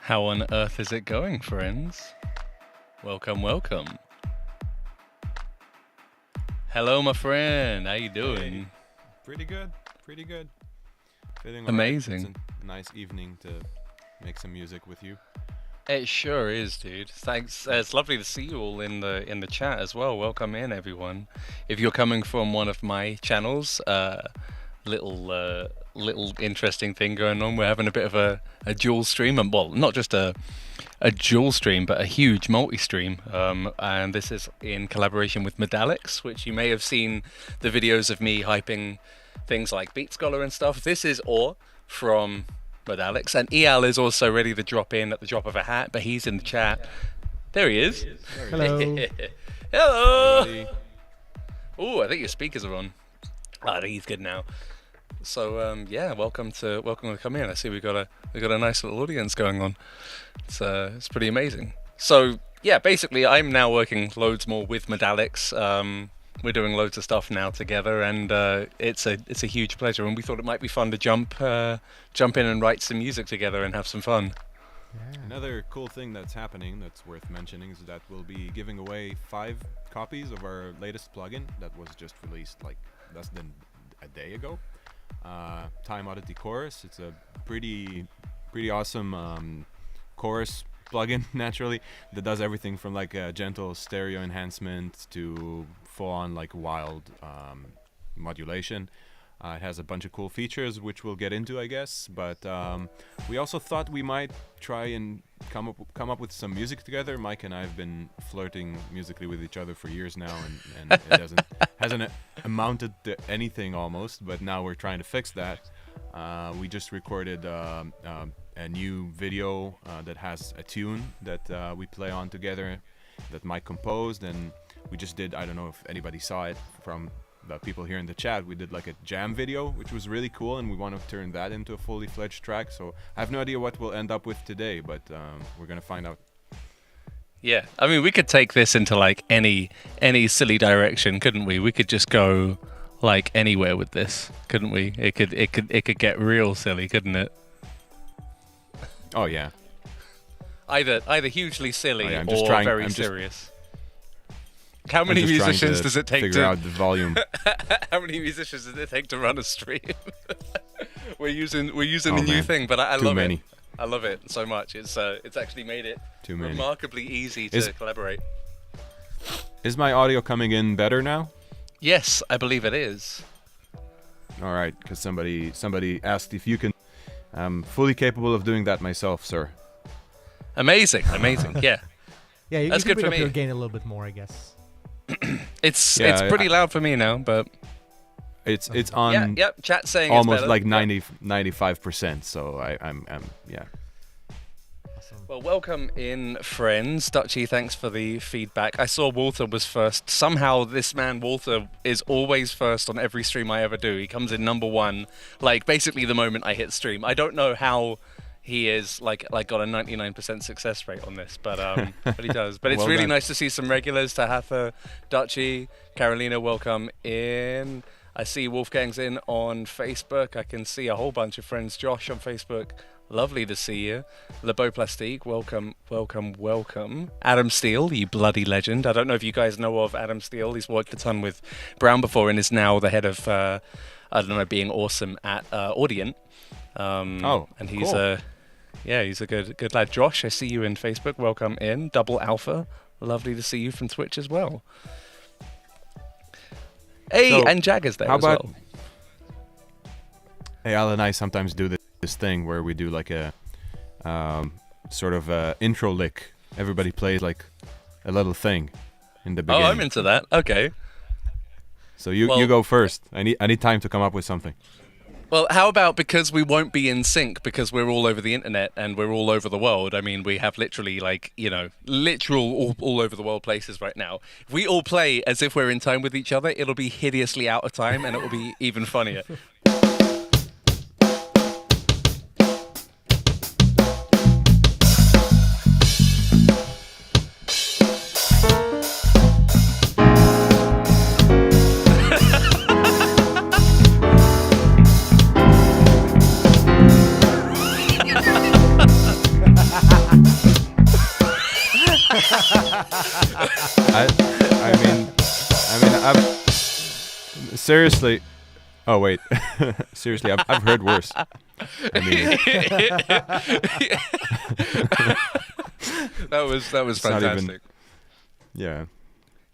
How on earth is it going, friends? Welcome, welcome. Hello, my friend. How you doing? Hey, pretty good. Feeling Amazing. Right. It's a nice evening to make some music with you. It sure is, dude. Thanks. It's lovely to see you all in the chat as well. Welcome in, everyone. If you're coming from one of my channels, little interesting thing going on. We're having a bit of a dual stream, and well, not just a dual stream, but a huge multi-stream. And this is in collaboration with Modalics, which you may have seen the videos of me hyping things like Beat Scholar and stuff. This is Or from Modalics, and Eyal is also ready to drop in at the drop of a hat, but he's in the chat. There he is. Hello. Hello. Oh, I think your speakers are on. I think he's good now. So yeah, welcome to come in. I see we got a nice little audience going on. It's pretty amazing. So yeah, basically I'm now working loads more with Modalics. We're doing loads of stuff now together, and it's a huge pleasure. And we thought it might be fun to jump in and write some music together and have some fun. Yeah. Another cool thing that's happening that's worth mentioning is that we'll be giving away 5 copies of our latest plugin that was just released like less than a day ago. Oddity Chorus. It's a pretty awesome chorus plugin, naturally, that does everything from like a gentle stereo enhancement to full-on like wild modulation. It has a bunch of cool features which we'll get into, I guess, but we also thought we might try and come up with some music together. Mike and I have been flirting musically with each other for years now, and it hasn't amounted to anything almost, but now we're trying to fix that. We just recorded a new video that has a tune that we play on together that Mike composed, and we just did, I don't know if anybody saw it from the people here in the chat, we did like a jam video, which was really cool, and we want to turn that into a fully fledged track. So I have no idea what we'll end up with today, but we're gonna find out. Yeah, I mean, we could take this into like any silly direction, couldn't we? We could just go like anywhere with this, couldn't we? It could get real silly, couldn't it? Oh yeah. Either hugely silly or very serious. How many musicians does it take figure out the volume? How many musicians does it take to run a stream? we're using a new thing, but I love it. I love it so much. It's actually made it remarkably easy to collaborate. Is my audio coming in better now? Yes, I believe it is. All right, because somebody asked if you can. I'm fully capable of doing that myself, sir. Amazing, yeah. Yeah, you That's can good bring for up me. your gain a little bit more, I guess. It's pretty loud for me now, but it's on. Yeah, chat saying almost it's like 95%. So I'm yeah. Awesome. Well, welcome in, friends. Dutchy, thanks for the feedback. I saw Walter was first. Somehow this man, Walter, is always first on every stream I ever do. He comes in number 1, like basically the moment I hit stream. I don't know how he is like got a 99% success rate on this, but he does. But it's Well really done. nice to see some regulars. Tahatha, Dutchy, Carolina, welcome in. I see Wolfgang's in on Facebook. I can see a whole bunch of friends. Josh on Facebook. Lovely to see you. Le Beau Plastique, welcome. Adam Steele, you bloody legend. I don't know if you guys know of Adam Steele. He's worked a ton with Brown before and is now the head of, being awesome at Audient. And he's cool. He's a good lad. Josh, I see you in Facebook. Welcome in. Double Alpha, lovely to see you from Twitch as well. Hey, So, and Jagger's there how as about- well. Hey, Al and I sometimes do this thing where we do like a sort of intro lick. Everybody plays like a little thing in the beginning. Oh, I'm into that. Okay. So you go first. I need time to come up with something. Well, how about, because we won't be in sync because we're all over the internet and we're all over the world. I mean, we have literally literal all over the world places right now. If we all play as if we're in time with each other, it'll be hideously out of time and it will be even funnier. seriously. Oh wait, seriously, I've heard worse. I mean, that was not even- fantastic. yeah.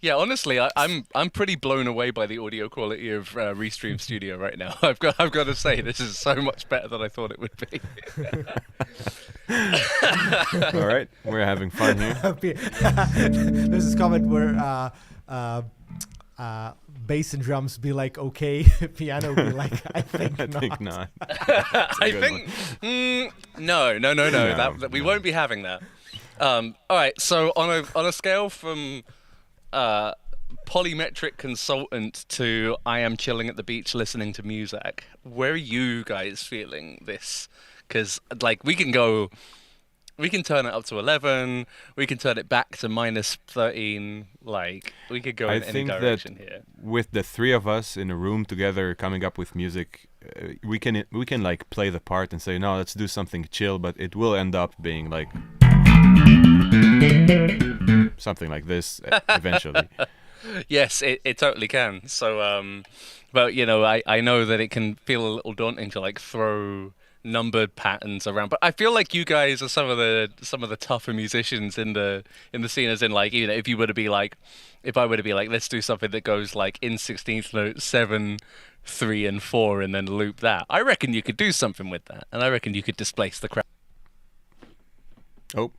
Yeah, honestly, I'm pretty blown away by the audio quality of Restream Studio right now. I've got to say, this is so much better than I thought it would be. All right, we're having fun here. There's this comment where bass and drums be like okay, piano be like I think I not. think not. I good think no. That we won't be having that. All right, so on a scale from polymetric consultant to I am chilling at the beach listening to music, where are you guys feeling this? Because like we can turn it up to 11, we can turn it back to -13, like we could go I in any think direction that here. with the three of us in a room together coming up with music, we can like play the part and say no, let's do something chill, but it will end up being like something like this eventually. Yes, it totally can. So, but you know, I know that it can feel a little daunting to like throw numbered patterns around. But I feel like you guys are some of the tougher musicians in the scene. As in, like, you know, if I were to be like, let's do something that goes like in 16th note 7, 3, and 4, and then loop that. I reckon you could do something with that, and I reckon you could displace the crowd. Oh,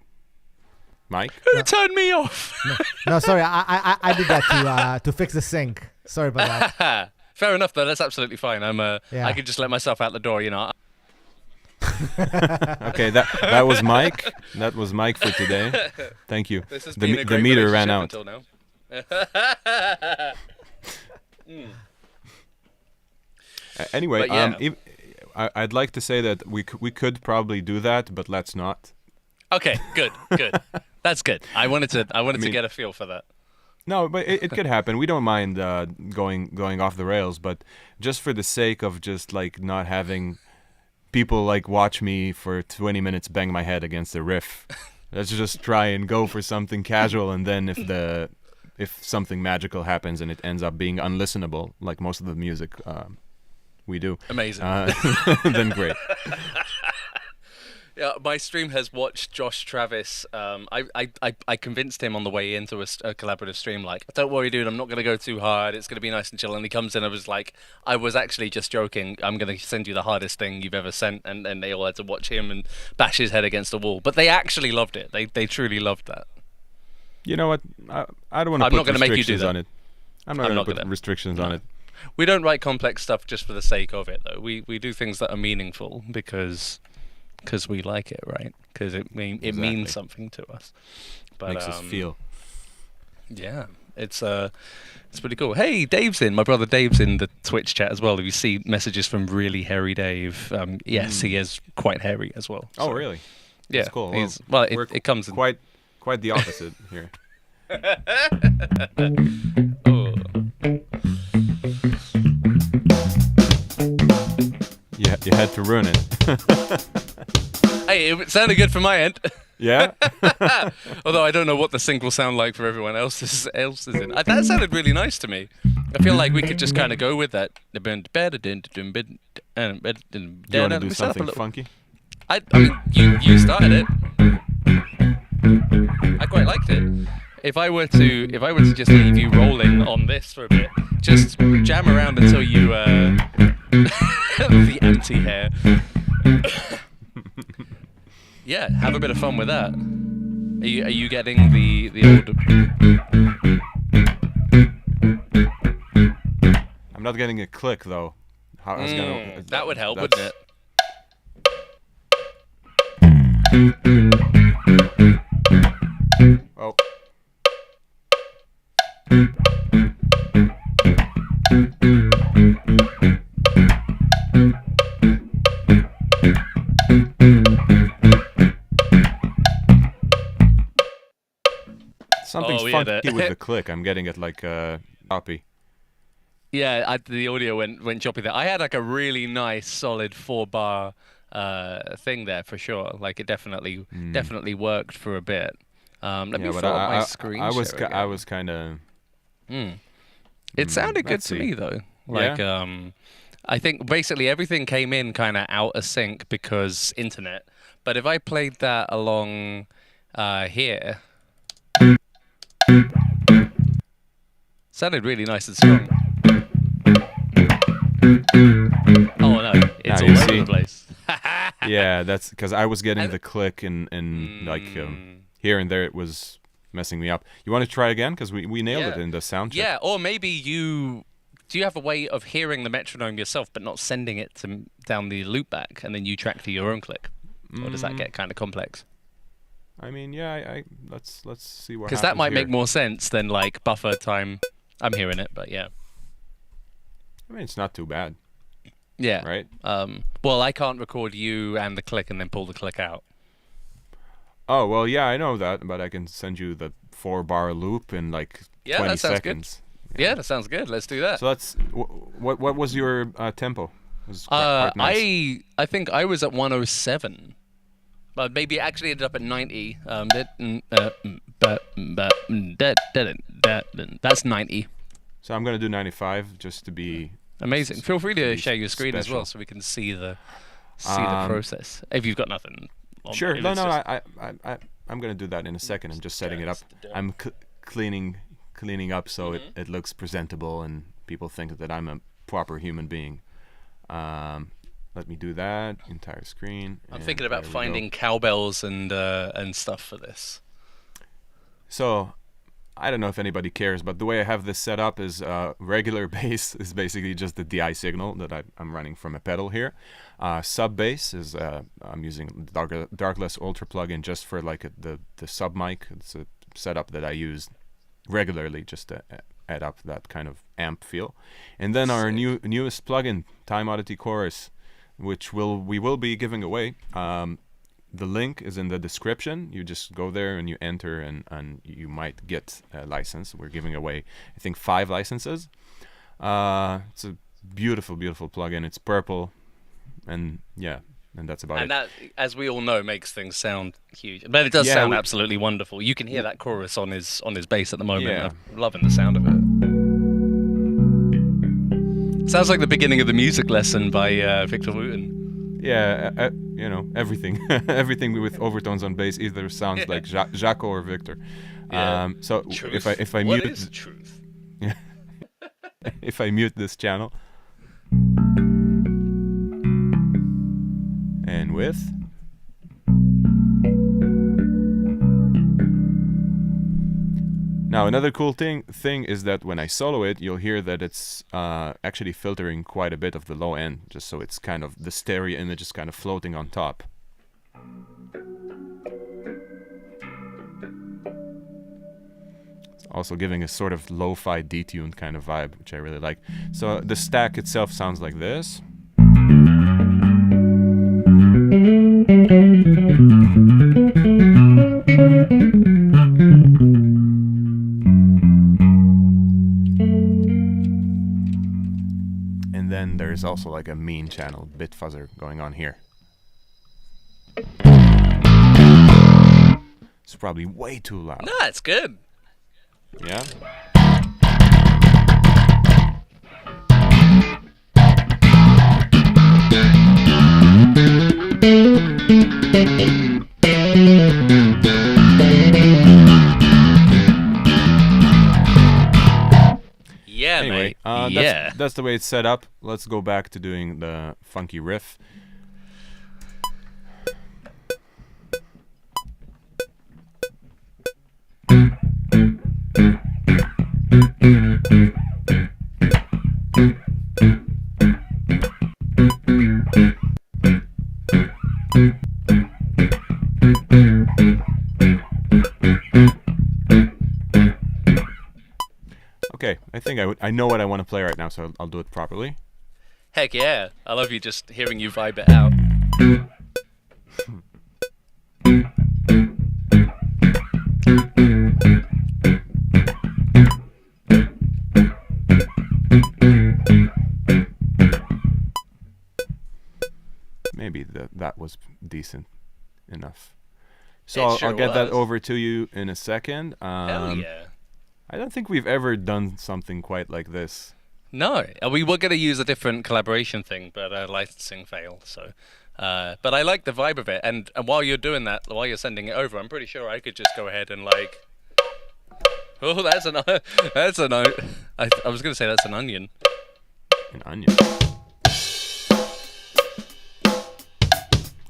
Mike. Who turned me off? No, sorry, I did that to fix the sync. Sorry about that. Fair enough, though. That's absolutely fine. Yeah. I could just let myself out the door, you know. Okay, that was Mike. That was Mike for today. Thank you. This has The been a the great meter ran relationship out. until now. Anyway, But yeah. I'd like to say that we could probably do that, but let's not. Okay, good. That's good. I wanted to mean- get a feel for that. No, but it could happen. We don't mind going off the rails, but just for the sake of just like not having people like watch me for 20 minutes bang my head against a riff, let's just try and go for something casual, and then if something magical happens and it ends up being unlistenable, like most of the music we do, Amazing. then great. Yeah, my stream has watched Josh Travis. I convinced him on the way into a collaborative stream, like, don't worry, dude, I'm not going to go too hard. It's going to be nice and chill. And he comes in, I was like, I was actually just joking. I'm going to send you the hardest thing you've ever sent. And they all had to watch him and bash his head against the wall. But they actually loved it. They truly loved that. You know what? I don't want to I'm put not gonna make you do restrictions that. on it. I'm not going to put restrictions on it. We don't write complex stuff just for the sake of it, though. We do things that are meaningful because we like it, right? Because it Exactly. means something to us. But, Makes us feel. Yeah, it's pretty cool. Hey, Dave's in. My brother Dave's in the Twitch chat as well. If you see messages from really hairy Dave, yes, he is quite hairy as well. Oh, So, really? Yeah, That's cool. It comes in. Quite the opposite here. Oh. Yeah, you had to ruin it. Hey, it sounded good from my end. Yeah? Although I don't know what the sync will sound like for everyone else's in. That sounded really nice to me. I feel like we could just kind of go with that. You want to do something funky? I mean, you started it. I quite liked it. If I were to just leave you rolling on this for a bit, just jam around until you the anti-hair. Yeah, have a bit of fun with that. Are you getting the old? I'm not getting a click though. How I was gonna, That would help, that's- wouldn't it? Oh. Something's Oh, yeah, funky with the click. I'm getting it like a copy. Yeah, the audio went choppy there. I had like a really nice solid 4-bar thing there for sure. Like it definitely worked for a bit. Let me but throw up my screen. I was share I again. was kind of. It sounded good let's to see. me though. Like, Yeah. I think basically everything came in kind of out of sync because internet. But if I played that along here, sounded really nice and strong. Oh no, it's Now all you over see. the place. Yeah, that's because I was getting And- the click and like Mm, here and there it was messing me up. You want to try again? Because we nailed it yeah. in the sound check. Yeah, or maybe do you have a way of hearing the metronome yourself but not sending it to down the loop back and then you track to your own click? Or does that get kind of complex? I mean, yeah, let's see what Because happens that might here. make more sense than like buffer time. I'm hearing it, but yeah. I mean, it's not too bad, Yeah. right? Well, I can't record you and the click and then pull the click out. Oh, well, yeah, I know that, but I can send you the 4-bar loop in like Yeah, 20 that sounds good. seconds. Yeah, that sounds good. Let's do that. So what was your tempo? It was quite nice. I think I was at 107. But maybe it actually ended up at 90. That's 90. So I'm gonna do 95 just to be Amazing. Feel free to be share your screen as special. well so we can see the process. If you've got nothing. Sure. if No, it's no, just- I'm gonna do that in a second. I'm just setting it up. Just the dirt. I'm cleaning up so it looks presentable and people think that I'm a proper human being. Let me do that entire screen. I'm and thinking about there we go. finding cowbells and stuff for this. So, I don't know if anybody cares, but the way I have this set up is regular bass is basically just the DI signal that I'm running from a pedal here. Sub bass is I'm using Darkless Ultra plugin just for like the sub mic. It's a setup that I use regularly just to add up that kind of amp feel. And then our newest plugin, Time Oddity Chorus, which we will be giving away. The link is in the description. You just go there and you enter, and you might get a license. We're giving away, I think, 5 licenses. It's a beautiful, beautiful plugin. It's purple, and yeah, and that's about And it. that, as we all know, makes things sound huge. But it does Yeah, sound absolutely wonderful. You can hear that chorus on his bass at the moment. Yeah. I'm loving the sound of it. Sounds like the beginning of the music lesson by Victor Wooten. Yeah, you know, everything, everything with overtones on bass either sounds like Jaco or Victor. Yeah. So Truth. if I What mute is truth? if I mute this channel and with now another cool thing is that when I solo it, you'll hear that it's actually filtering quite a bit of the low end, just so it's kind of the stereo image is kind of floating on top. It's also giving a sort of lo-fi detuned kind of vibe, which I really like. So the stack itself sounds like this. And then there's also like a mean channel bit fuzzer going on here. It's probably way too loud. No, it's good. Yeah? Yeah, Anyway, mate. Yeah. that's the way it's set up. Let's go back to doing the funky riff. Okay, I think I know what I want to play right now, so I'll do it properly. Heck yeah. I love you just hearing you vibe it out. Maybe that was decent enough. So It I'll sure get that was. over to you in a second. Hell yeah. I don't think we've ever done something quite like this. No, we were going to use a different collaboration thing, but licensing failed. So, but I like the vibe of it. And while you're doing that, while you're sending it over, I'm pretty sure I could just go ahead and like. Oh, that's an that's an. I was going to say that's an onion. An onion.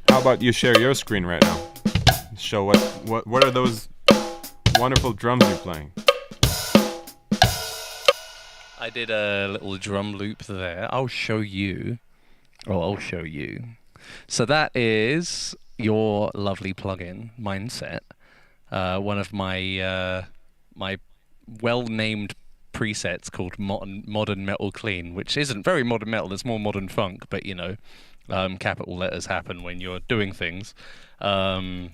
How about you share your screen right now? Show what are those wonderful drums you're playing? I did a little drum loop there. I'll show you. Oh, I'll show you. So that is your lovely plugin, Mindset. One of my my well-named presets called Modern Metal Clean, which isn't very modern metal. It's more modern funk, but you know, capital letters happen when you're doing things. And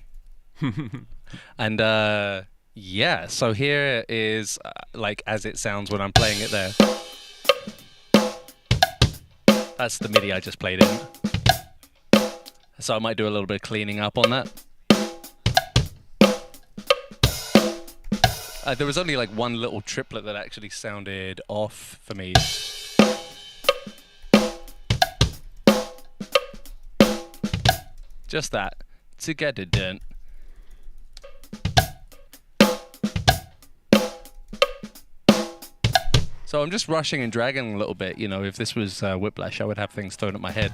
yeah, so here is like as it sounds when I'm playing it there. That's the MIDI I just played in. So I might do a little bit of cleaning up on that. There was only like one little triplet that actually sounded off for me. Just that. To get it done. So I'm just rushing and dragging a little bit. You know, if this was Whiplash, I would have things thrown at my head.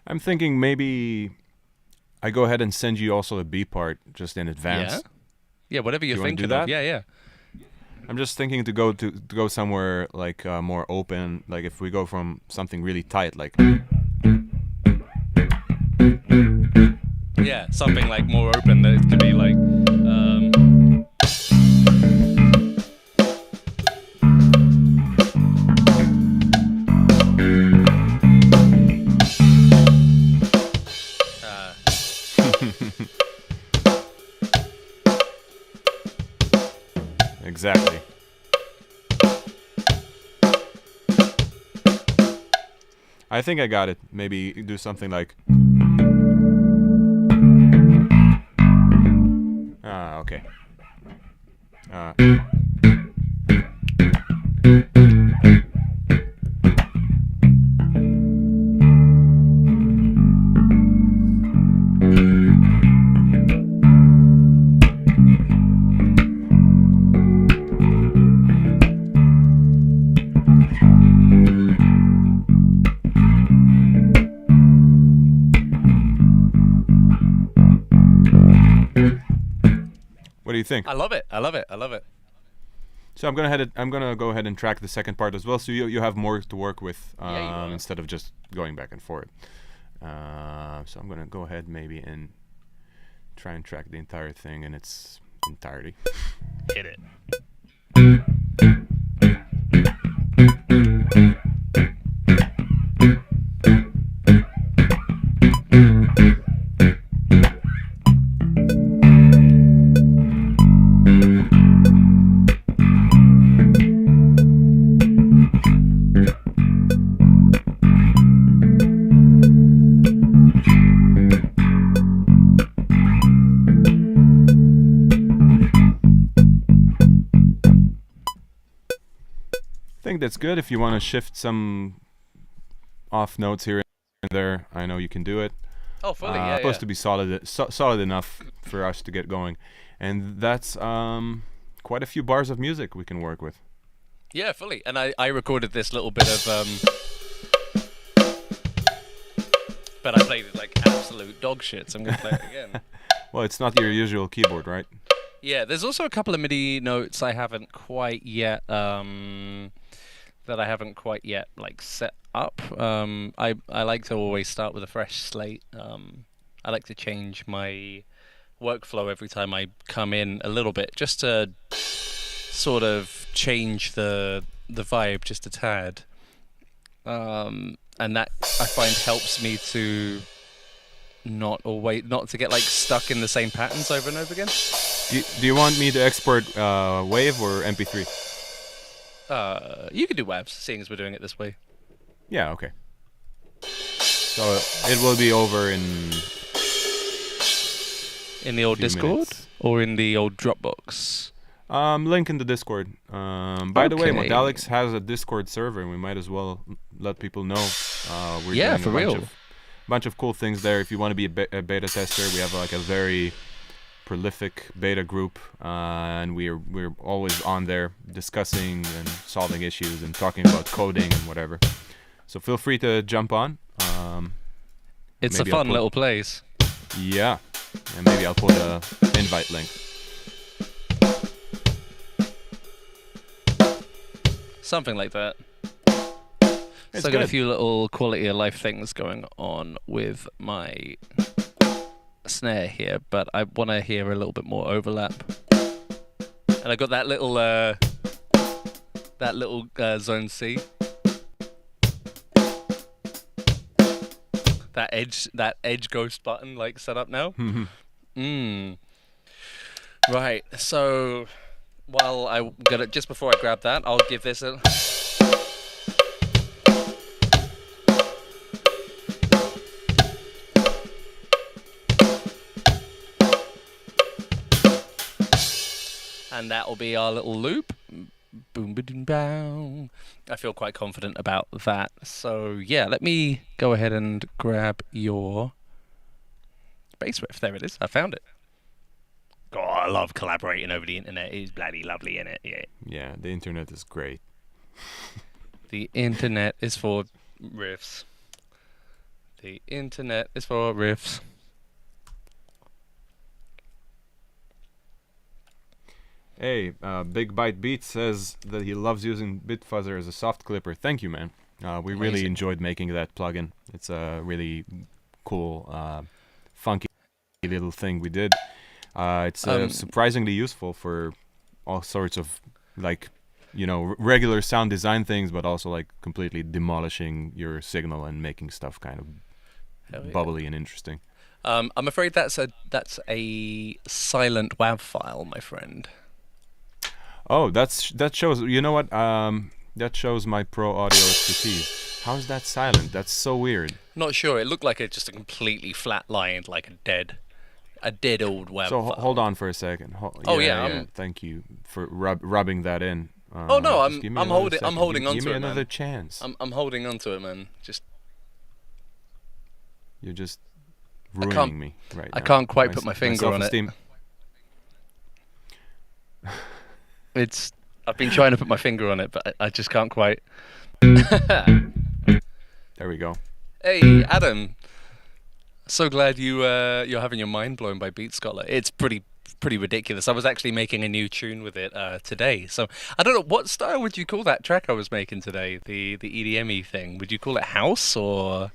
I'm thinking maybe I go ahead and send you also a B part just in advance. Yeah? Yeah, whatever you're Do you wanna thinking do that? of. Yeah, yeah. I'm just thinking to go somewhere like more open. Like if we go from something really tight, like Yeah, something like more open that it could be like. exactly. I think I got it. Maybe do something like. Okay. What do you think? I love it. I love it. I love it. So I'm gonna go ahead and track the second part as well, so you have more to work with instead of just going back and forth. So I'm gonna go ahead maybe and try and track the entire thing in its entirety. Hit it. I think that's good. If you want to shift some off notes here and there, I know you can do it. Oh, fully, yeah. Supposed to be solid enough for us to get going, and that's quite a few bars of music we can work with. Yeah, fully. And I recorded this little bit of but I played it like absolute dog shit, so I'm gonna play it again. Well, it's not your usual keyboard, right? Yeah, there's also a couple of MIDI notes I haven't quite yet like set up. I like to always start with a fresh slate. I like to change my workflow every time I come in a little bit, just to sort of change the vibe just a tad. And that I find helps me to not to get like stuck in the same patterns over and over again. Do you want me to export WAV or MP3? You can do WAVs, seeing as we're doing it this way. Yeah, okay. So it will be over in In the old few Discord minutes. or in the old Dropbox? Link in the Discord. By the way, Okay. Modalics has a Discord server, and we might as well let people know. We're Yeah, doing for a bunch real. bunch of cool things there. If you want to be a beta tester, we have like a very prolific beta group, and we're always on there discussing and solving issues and talking about coding and whatever. So feel free to jump on. It's a maybe I'll fun put- little place. Yeah, and maybe I'll put a invite link. Something like that. It's So I got a good. few little quality of life things going on with my snare here, but I want to hear a little bit more overlap. And I got that little zone C. That edge ghost button like set up now. Right. So while I got it, just before I grab that, I'll give this a. And that will be our little loop. Boom, boom, boom. I feel quite confident about that. So yeah, let me go ahead and grab your bass riff. There it is. I found it. Oh, I love collaborating over the internet. It's bloody lovely, innit? Yeah. Yeah, the internet is great. The internet is for riffs. The internet is for riffs. Hey, Big Bite Beat says that he loves using Bitfuzzer as a soft clipper. Thank you, man. We really Amazing. enjoyed making that plugin. It's a really cool, funky little thing we did. It's surprisingly useful for all sorts of, like, regular sound design things, but also like completely demolishing your signal and making stuff kind of Hell yeah. bubbly and interesting. I'm afraid that's a silent WAV file, my friend. Oh, that shows. You know what? That shows my pro audio expertise. How is that silent? That's so weird. Not sure. It looked like just a completely flat line, like a dead old WAV So file. hold on for a second. Yeah, Thank you for rubbing that in. Oh no, just give me I'm another holding second. on Give to me it, another man. chance. I'm holding on to it, man. You're just can't- ruining me right now. I can't quite put my finger on it. self-esteem- I've been trying to put my finger on it, but I just can't quite. There we go. Hey, Adam. So glad you're having your mind blown by Beat Scholar. It's pretty ridiculous. I was actually making a new tune with it today. So I don't know, what style would you call that track I was making today? The EDM-y thing. Would you call it house or?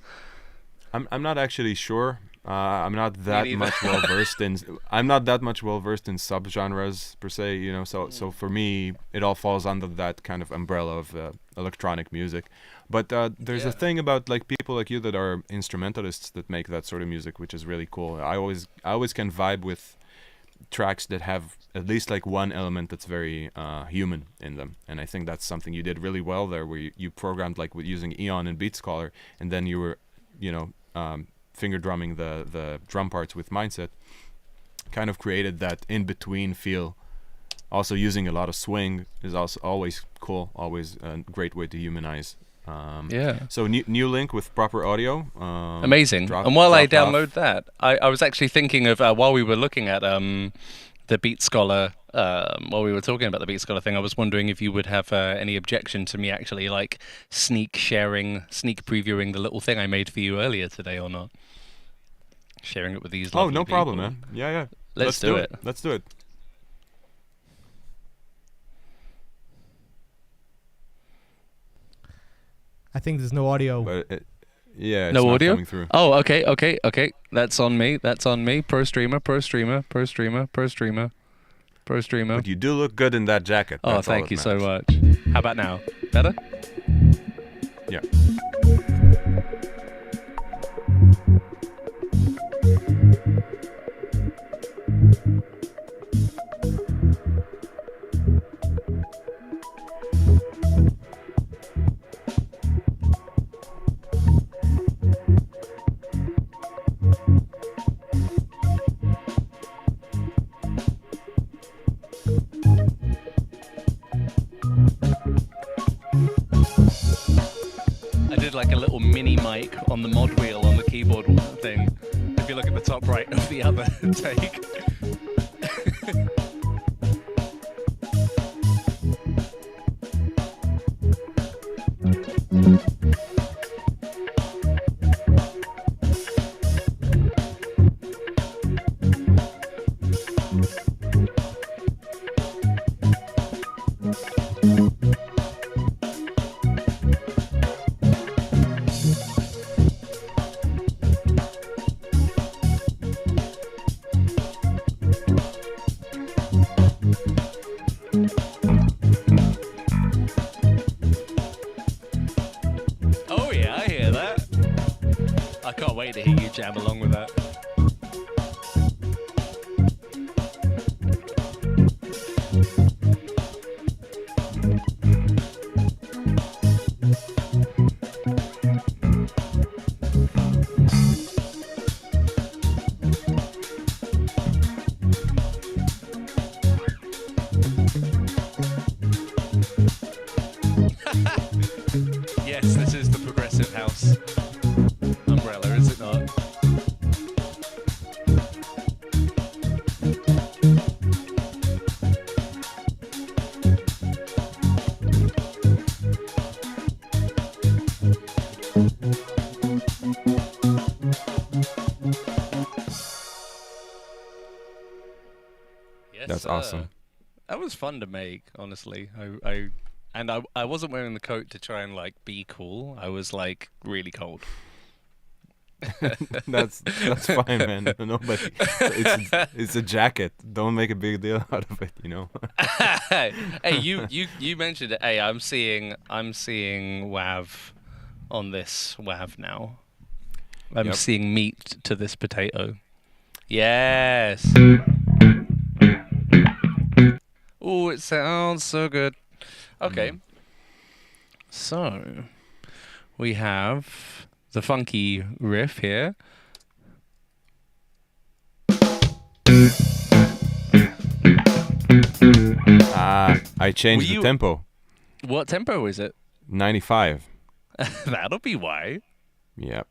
I'm not actually sure. I'm not that neither. much well versed in. I'm not that much well versed in subgenres per se. So for me, it all falls under that kind of umbrella of electronic music. But there's Yeah. a thing about like people like you that are instrumentalists that make that sort of music, which is really cool. I always can vibe with tracks that have at least like one element that's very human in them, and I think that's something you did really well there, where you programmed like with using Eon and Beat Scholar, and then you were finger drumming the drum parts with Mindset, kind of created that in between feel. Also using a lot of swing is also always cool, always a great way to humanize. Yeah. So new link with proper audio. Amazing. And while I download that, I was actually thinking of, while we were looking at the Beat Scholar, while we were talking about the Beat Scholar thing, I was wondering if you would have any objection to me actually like sneak previewing the little thing I made for you earlier today or not. Sharing it with these lovely no problem, people. man. Yeah. Let's do it. Let's do it. I think there's no audio. But it's No not audio? coming through. Oh, okay. That's on me. Pro streamer. But you do look good in that jacket. Oh, That's all thank that you so matters. much. How about now? Better? Yeah. added like a little mini mic on the mod wheel on the keyboard thing. If you look at the top right of the other take. To hear you jam along with that. Yes, this is the progressive house umbrella, is it not? Yes, That's awesome. That was fun to make, honestly. I wasn't wearing the coat to try and like be cool. I was like really cold. That's fine, man. Nobody. It's a jacket. Don't make a big deal out of it, you know. Hey, you mentioned it. Hey, I'm seeing WAV on this WAV now. I'm seeing meat to this potato. Yes. Oh, it sounds so good. Okay. So we have the funky riff here. I changed the tempo. What tempo is it? 95. That'll be why. Yep.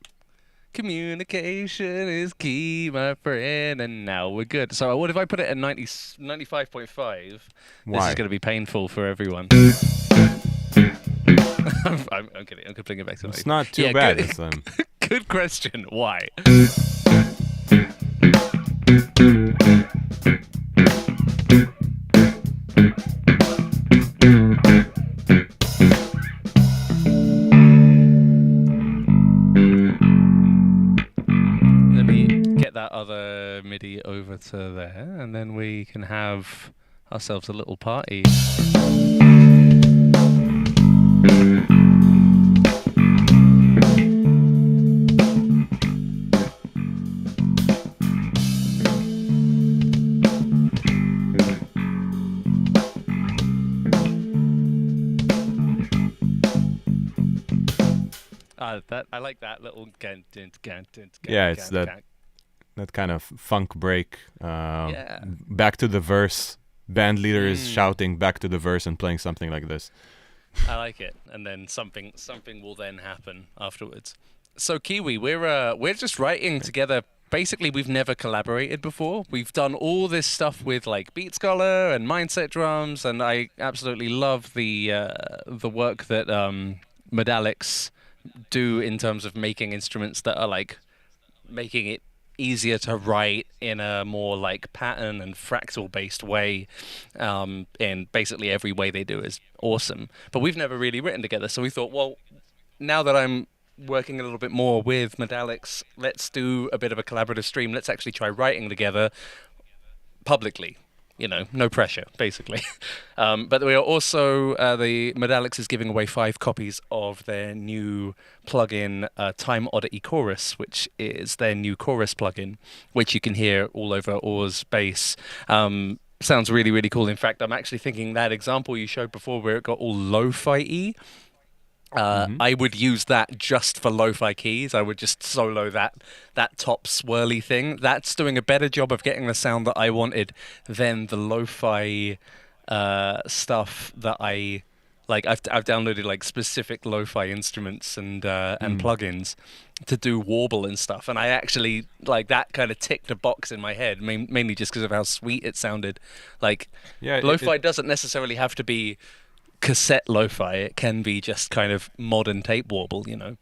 Communication is key, my friend, and now we're good. So what if I put it at 95.5? Why? This is going to be painful for everyone. I'm kidding. I'm putting it back to It's not too bad this time. Good question. Why? Let me get that other MIDI over to there, and then we can have ourselves a little party. I like that little Yeah, it's that kind of funk break. Back to the verse. Band leader is shouting back to the verse and playing something like this. I like it, and then something will then happen afterwards. So Kiwi, we're just writing together. Basically, we've never collaborated before. We've done all this stuff with like Beat Scholar and Mindset Drums, and I absolutely love the work that Modalics do in terms of making instruments that are like making it easier to write in a more like pattern and fractal based way, and basically every way they do is awesome. But we've never really written together, so we thought, well, now that I'm working a little bit more with Modalics, let's do a bit of a collaborative stream. Let's actually try writing together publicly. You know, no pressure, basically. But we are also, the Modalics is giving away 5 copies of their new plugin, Time Oddity Chorus, which is their new chorus plugin, which you can hear all over Or's bass. Sounds really, really cool. In fact, I'm actually thinking that example you showed before where it got all lo-fi-y, I would use that just for lo-fi keys. I would just solo that top swirly thing. That's doing a better job of getting the sound that I wanted than the lo-fi stuff that I Like I've downloaded like specific lo-fi instruments and plugins to do warble and stuff, and I actually like that kind of ticked a box in my head, mainly just because of how sweet it sounded. Like lo-fi doesn't necessarily have to be cassette lo-fi; it can be just kind of modern tape warble, you know.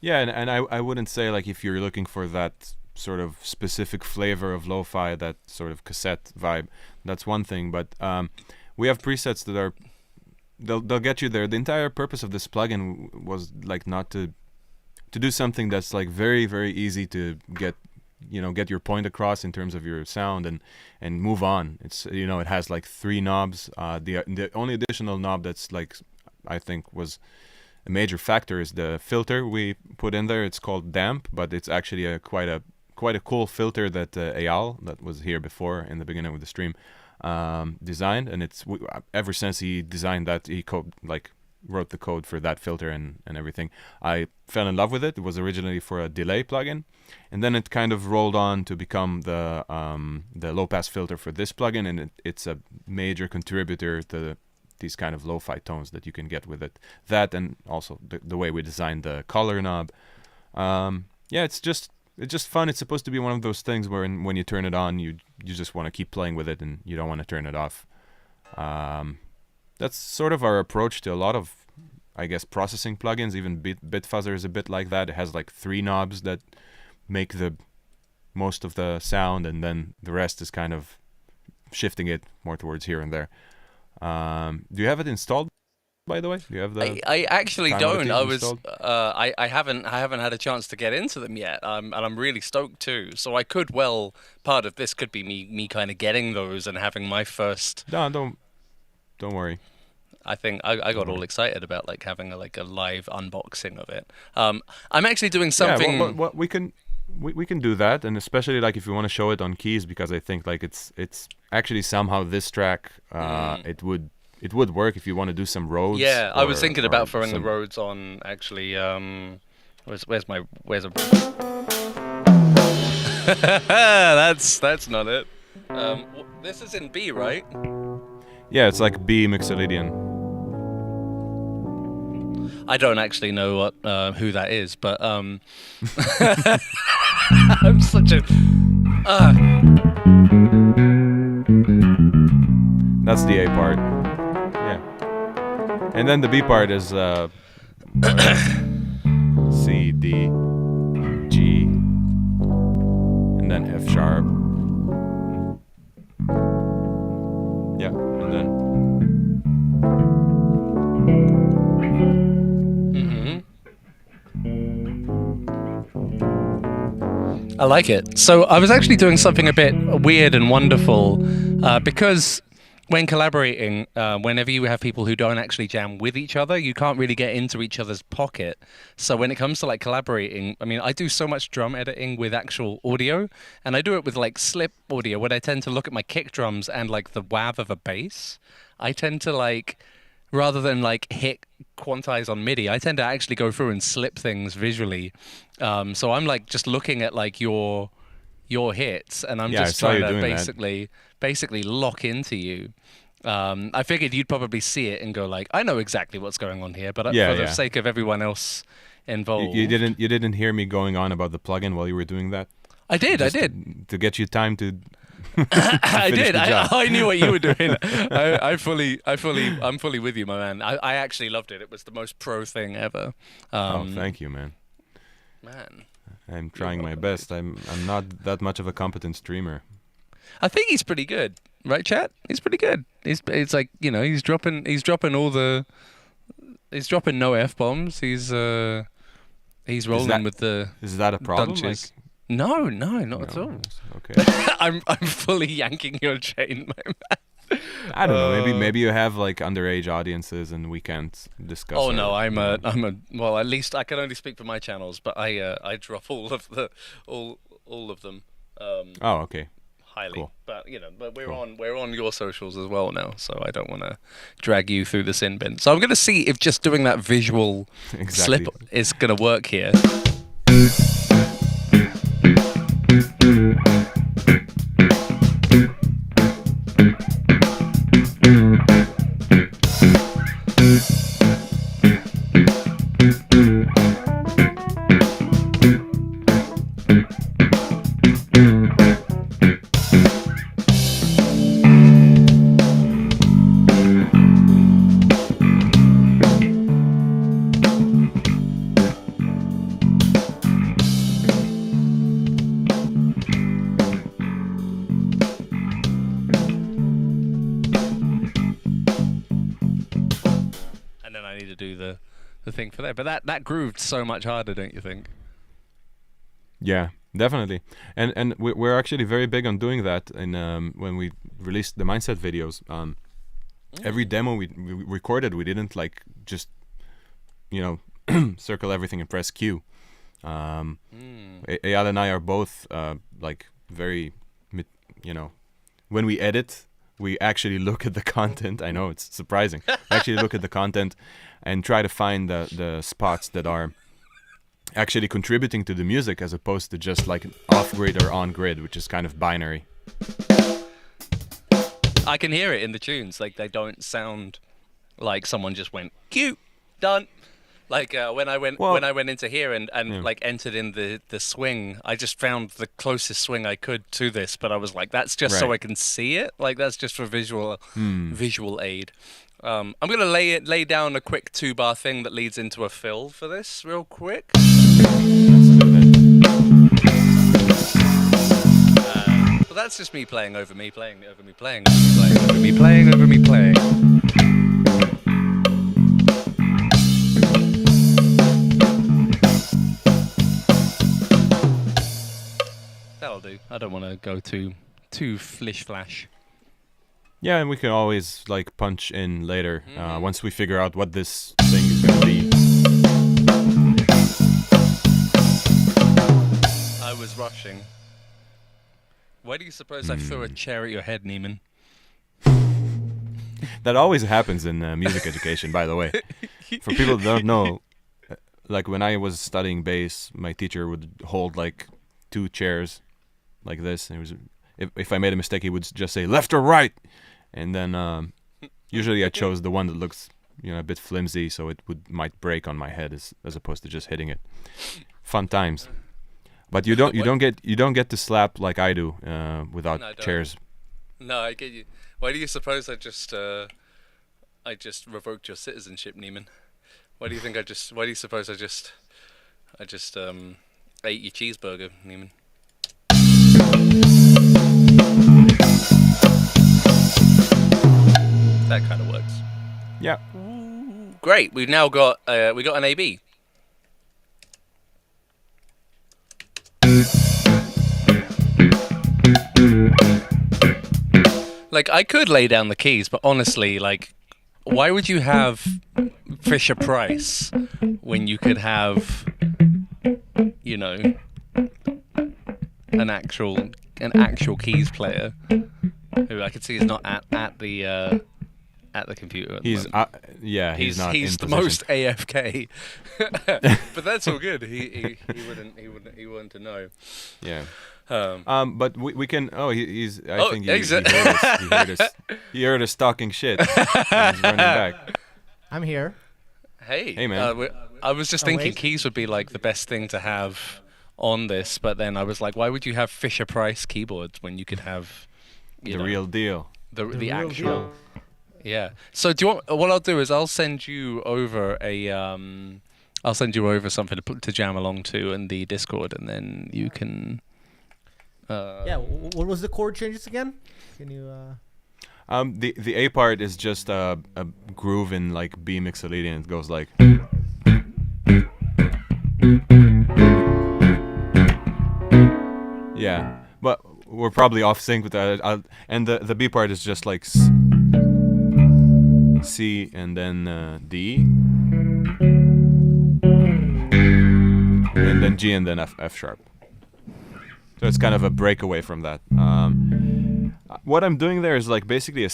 Yeah, and I wouldn't say like if you're looking for that sort of specific flavor of lo-fi, that sort of cassette vibe, that's one thing. But we have presets that are they'll get you there. The entire purpose of this plugin was like not to do something that's like very, very easy to get your point across in terms of your sound and move on. It's it has like 3 knobs. The only additional knob that's like I think was a major factor is the filter we put in there. It's called damp, but it's actually quite a cool filter that Eyal, that was here before in the beginning of the stream, designed, and ever since he designed that, he wrote the code for that filter and everything. I fell in love with it. It was originally for a delay plugin, and then it kind of rolled on to become the low pass filter for this plugin, and it's a major contributor to these kind of lo-fi tones that you can get with it. That, and also the way we designed the color knob. It's just fun. It's supposed to be one of those things where when you turn it on, you just want to keep playing with it and you don't want to turn it off. That's sort of our approach to a lot of, I guess, processing plugins. Even Bitfuzzer is a bit like that. It has like 3 knobs that make the most of the sound, and then the rest is kind of shifting it more towards here and there. Do you have it installed, by the way? Do you have the? I actually don't. I haven't had a chance to get into them yet. And I'm really stoked too. So I could part of this could be me kind of getting those and having my first. No, don't worry. I think I got all excited about like having a live unboxing of it. I'm actually doing something. Yeah, well, we can do that, and especially like if you want to show it on keys, because I think like it's actually somehow this track it would work if you want to do some Rhodes. Yeah, I was thinking about throwing the Rhodes on actually. Where's a? That's not it. This is in B, right? Yeah, it's like B Mixolydian. I don't actually know who that is, but I'm such a. That's the A part. Yeah, and then the B part is C, D, G, and then F sharp. Yeah, and then. I like it. So I was actually doing something a bit weird and wonderful because when collaborating, whenever you have people who don't actually jam with each other, you can't really get into each other's pocket. So when it comes to like collaborating, I mean, I do so much drum editing with actual audio, and I do it with like slip audio, where I tend to look at my kick drums and like the wav of a bass. I tend to like, rather than like hit quantize on MIDI, I tend to actually go through and slip things visually. So I'm like just looking at like your hits, and I'm just trying to basically lock into you. I figured you'd probably see it and go like, I know exactly what's going on here, but for the sake of everyone else involved, you didn't hear me going on about the plugin while you were doing that. I did to get you time to. I did. I knew what you were doing. I'm fully with you, my man. I actually loved it. It was the most pro thing ever. Thank you, man. I'm trying my best. I'm not that much of a competent streamer. I think he's pretty good, right, chat? He's pretty good. It's like, you know, he's dropping no F-bombs. He's rolling with the. Is that a problem? Like, no, not at all. Okay. I'm fully yanking your chain, my man. I don't know. Maybe you have like underage audiences and we can't discuss. Oh no, I'm a. Well, at least I can only speak for my channels, but I drop all of them. Oh, okay. Highly, cool. But you know, we're on your socials as well now, so I don't want to drag you through the sin bin. So I'm gonna see if just doing that visual slip is gonna work here. do the thing for there. But that grooved so much harder, don't you think? Yeah, definitely. And we're actually very big on doing that. And when we released the Mindset videos, every demo we recorded, we didn't like just circle everything and press Q. Eyal and I are both like very, when we edit, we actually look at the content. I know it's surprising. We actually look at the content and try to find the spots that are actually contributing to the music, as opposed to just like off-grid or on-grid, which is kind of binary. I can hear it in the tunes. Like, they don't sound like someone just went cute, done. Like when I went into here and like entered in the swing, I just found the closest swing I could to this, but I was like, that's just so I can see it. Like, that's just for visual aid. I'm gonna lay down a quick 2-bar thing that leads into a fill for this real quick. Well, that's just me playing over me playing over me playing over me playing over me playing over me playing. That'll do. I don't want to go too flish flash. Yeah, and we can always like punch in later once we figure out what this thing is gonna be. I was rushing. Why do you suppose I threw a chair at your head, Neiman? That always happens in music education, by the way. For people that don't know, like when I was studying bass, my teacher would hold like 2 chairs like this, and it was if I made a mistake, he would just say left or right, and then usually I chose the one that looks a bit flimsy, so it might break on my head as opposed to just hitting it. Fun times. But you don't get to slap like I do without chairs. No, I get you. Why do you suppose I just revoked your citizenship, Neiman? Why do you suppose I just ate your cheeseburger, Neiman? That kind of works. Yeah. Great. We've now got an AB. Like, I could lay down the keys, but honestly, like, why would you have Fisher Price when you could have, an actual keys player who I could see is not at the computer. He's not. He's the most AFK, but that's all good. He wouldn't to know. Yeah. But we can. Oh, he's. I think he heard us talking shit. He's running back. I'm here. Hey, man. I was just thinking keys would be like the best thing to have on this, but then I was like, why would you have Fisher Price keyboards when you could have the real deal? The actual deal. Yeah. So do you want? What I'll do is I'll send you over something to jam along to in the Discord, and then you can. What was the chord changes again? Can you? The A part is just a groove in like B mixolydian. It goes like. Yeah, but we're probably off sync with that. And the B part is just like C and then D, and then G and then F sharp. So it's kind of a breakaway from that. What I'm doing there is like basically a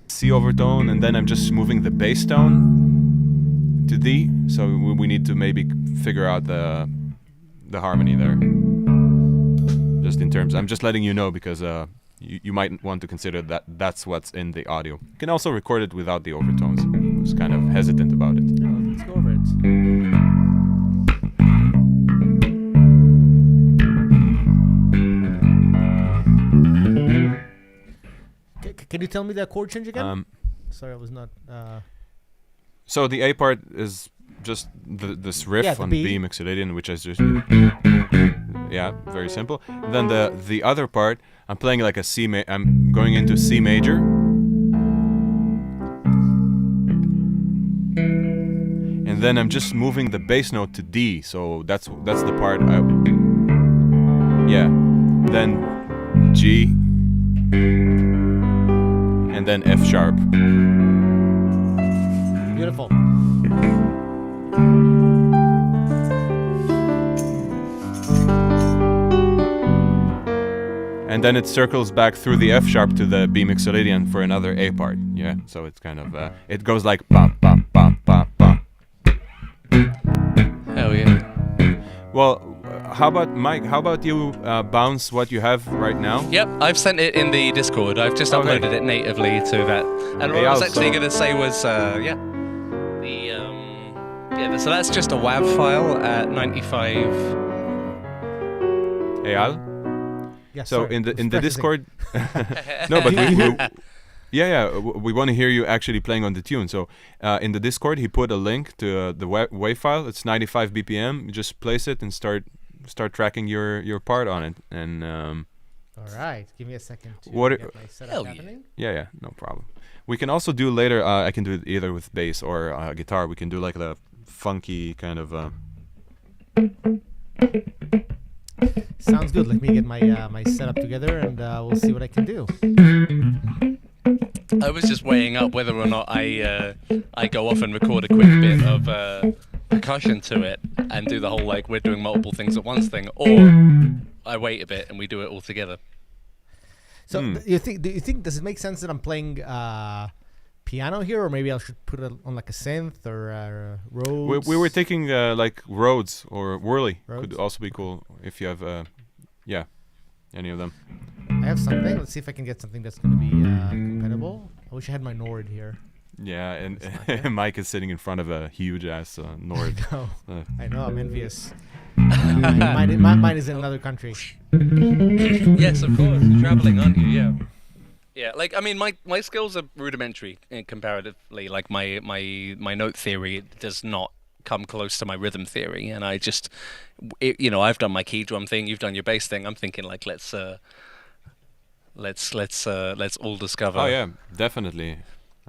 C overtone, and then I'm just moving the bass tone to D. So we need to maybe figure out the harmony there. Just in terms, I'm just letting you know because you might want to consider that's what's in the audio. You can also record it without the overtones. I was kind of hesitant about it. Yeah, let's go over it. Can you tell me the chord change again? Sorry, I was not. So the A part is just this riff on B mixolydian, which is just very simple. And then the other part, I'm playing like a C. I'm going into C major, and then I'm just moving the bass note to D. So that's the part. Then G, and then F sharp. Beautiful. And then it circles back through the F sharp to the B mixolydian for another A part. Yeah, so it's kind of it goes like ba ba ba ba ba. Hell yeah. Well, how about Mike? How about you bounce what you have right now? Yep, I've sent it in the Discord. I've just Okay. uploaded it natively to that. And what Hey, I was Al, actually so- going to say was, so that's just a WAV file at 95. Hey Al. Yeah, So sorry, in the I was practicing. Discord, no, but we want to hear you actually playing on the tune. So in the Discord, he put a link to the WAV file. It's 95 BPM. You just place it and start tracking your part on it. And All right, give me a second to What get it- my setup Hell yeah. happening. yeah, no problem. We can also do later. I can do it either with bass or guitar. We can do like the funky kind of. Sounds good. Let me get my my setup together, and we'll see what I can do. I was just weighing up whether or not I go off and record a quick bit of percussion to it and do the whole like we're doing multiple things at once thing, or I wait a bit and we do it all together. So do you think does it make sense that I'm playing piano here, or maybe I should put it on like a synth or Rhodes? We were thinking like Rhodes or Whirly could Rhodes? also be cool if you have any of them. I have something. Let's see if I can get something that's going to be compatible. I wish I had my Nord here. Yeah, and It's not there. Mike is sitting in front of a huge ass Nord. No, Uh, I know. I'm envious. mine is in another country. Yes, of course. You're traveling, aren't you? Yeah. Yeah, like I mean, my skills are rudimentary comparatively. Like my note theory does not come close to my rhythm theory, and I just, I've done my key drum thing. You've done your bass thing. I'm thinking like let's all discover. Oh yeah, definitely.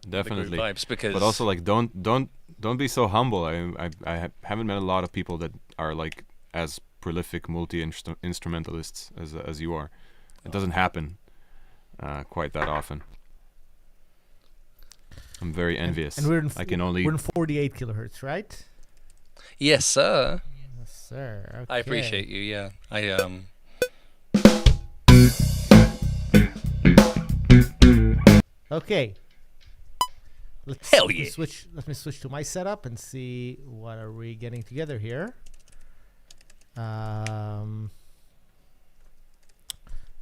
the groove vibes because. But also like don't be so humble. Haven't met a lot of people that are like as prolific multi-instrumentalists as you are. It doesn't happen quite that often. I'm very envious. And we're in 48 kilohertz, right? Yes, sir. Yes, sir. Okay. I appreciate you. Yeah, Okay. Let's Hell yeah. Let me switch to my setup and see what are we getting together here.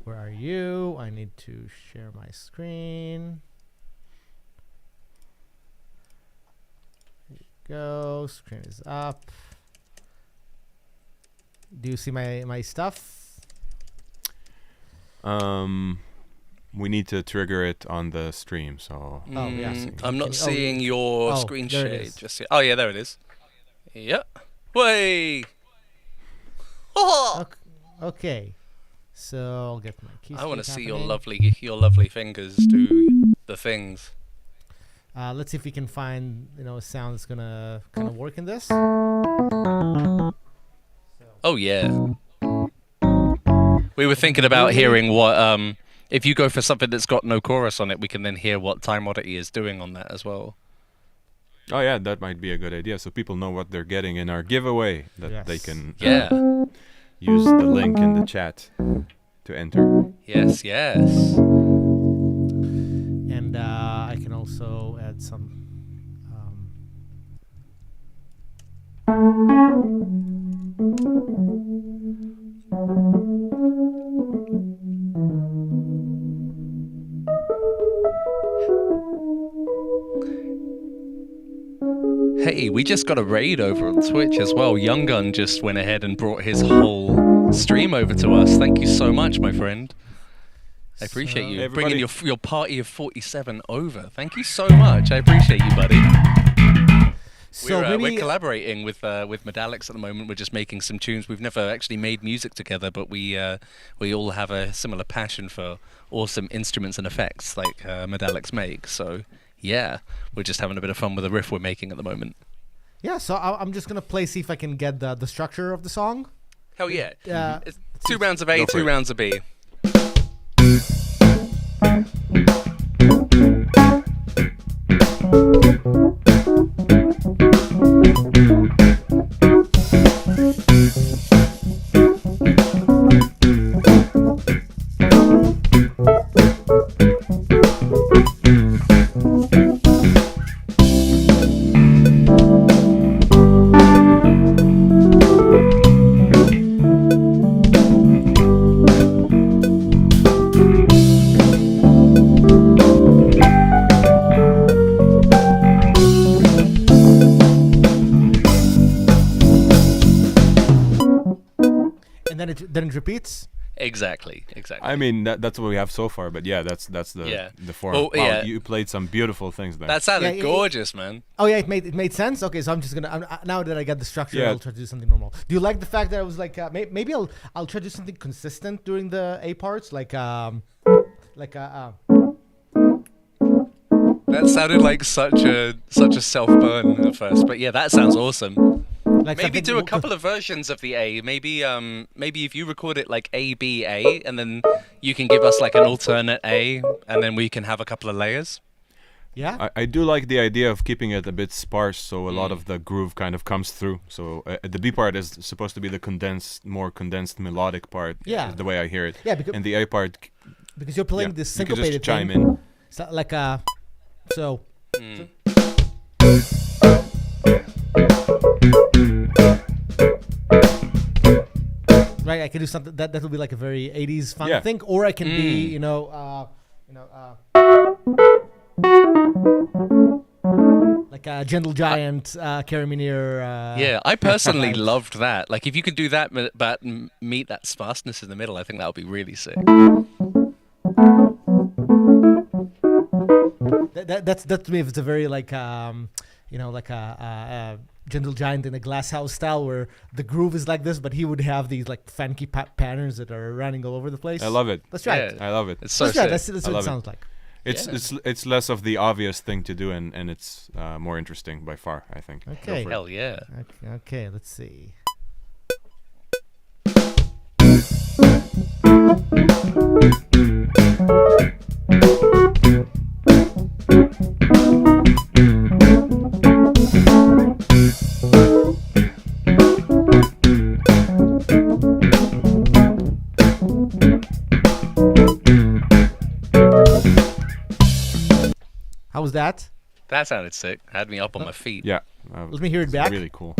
Where are you? I need to share my screen. There you go. Screen is up. Do you see my stuff? We need to trigger it on the stream, so Oh, yeah. I'm not Can you- seeing your screen there it shade is. just yet. Oh yeah, there it is. Yep. Way. Oh! Okay. So I'll get my keys. I want to see your lovely fingers do the things. Let's see if we can find a sound that's gonna kind of work in this. Oh yeah. We were thinking about hearing what if you go for something that's got no chorus on it, we can then hear what Time Oddity is doing on that as well. oh yeah, that might be a good idea, so people know what they're getting in our giveaway. That they Yes. can Yeah. use the link in the chat to enter. Yes, yes. And I can also add some. Hey, we just got a raid over on Twitch as well. Young Gun just went ahead and brought his whole stream over to us. Thank you so much, my friend. I appreciate So- you Everybody- bringing your party of 47 over. Thank you so much. I appreciate you, buddy. So we're maybe collaborating with Modalics at the moment. We're just making some tunes. We've never actually made music together, but we all have a similar passion for awesome instruments and effects like Modalics make. So yeah, we're just having a bit of fun with the riff we're making at the moment. Yeah, so I'm just gonna play, see if I can get the structure of the song. Hell yeah. Uh, It's 2 rounds of A, Go for 2 it. rounds of B. and then it repeats. Exactly. I mean, that's what we have so far. But yeah, that's the Yeah. the form. Well, Wow, yeah. you played some beautiful things there. That sounded Yeah, gorgeous, man. Oh yeah, it made sense. Okay, so I'm just gonna now that I got the structure, Yeah. I'll try to do something normal. Do you like the fact that I was like maybe I'll try to do something consistent during the A parts, like That sounded like such a self burn at first, but yeah, that sounds awesome. like Maybe something do a co- couple of versions of the A. Maybe if you record it like A B A, and then you can give us like an alternate A, and then we can have a couple of layers. Yeah. I do like the idea of keeping it a bit sparse, so a lot Mm. of the groove kind of comes through. So the B part is supposed to be the more condensed melodic part. Yeah. is the way I hear it. Yeah, because And the A part, because you're playing yeah, this you can syncopated just chime thing. in. So, like so Mm. right, I can do something that will be like a very 80s fun Yeah. thing, or I can be Mm. like a gentle giant, carry me near. Yeah, I personally vibes. loved that. Like, if you could do that, but meet that sparseness in the middle, I think that would be really sick. That's to me, it's a very like like a gentle giant in a glass house style where the groove is like this, but he would have these like funky patterns that are running all over the place. I love it. That's right. Yeah. I love it. It's so That's right. sick. That's I what it love it. sounds like. It's less of the obvious thing to do, and it's more interesting by far, I think. Go Okay. for it. Hell yeah. Okay, let's see. How was that? That sounded sick. Had me up on my feet. Yeah. Let me hear it it's back. Really cool.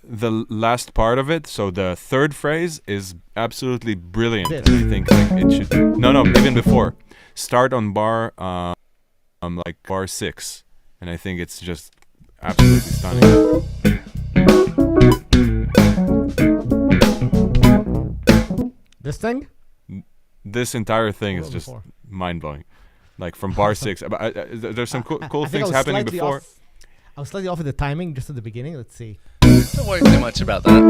The last part of it, so the third phrase is absolutely brilliant. This. And I think like it should no even before. Start on bar like bar 6, and I think it's just absolutely stunning. This thing? This entire thing is Well, just before. mind blowing. Like from bar 6, there's some cool I think I things was happening slightly before. I was slightly off at the timing just at the beginning. Let's see. Don't worry too much about that.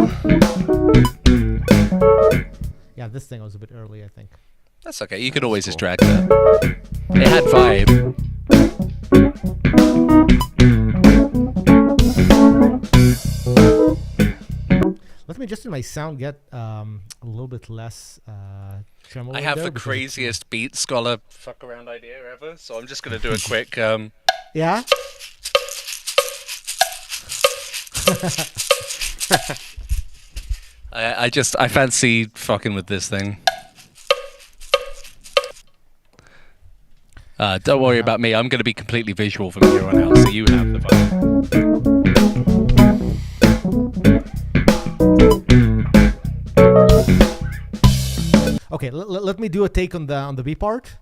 Yeah, this thing was a bit early, I think. That's okay. You could always just drag that. It had vibe. Let me just in my sound get a little bit less tremolo. I have there the because craziest beat scholar fuck around idea ever, so I'm just gonna do a quick. Yeah. I fancy fucking with this thing. Don't worry about me. I'm gonna be completely visual from here on out, so you have the vibe. Okay, let me do a take on the B part.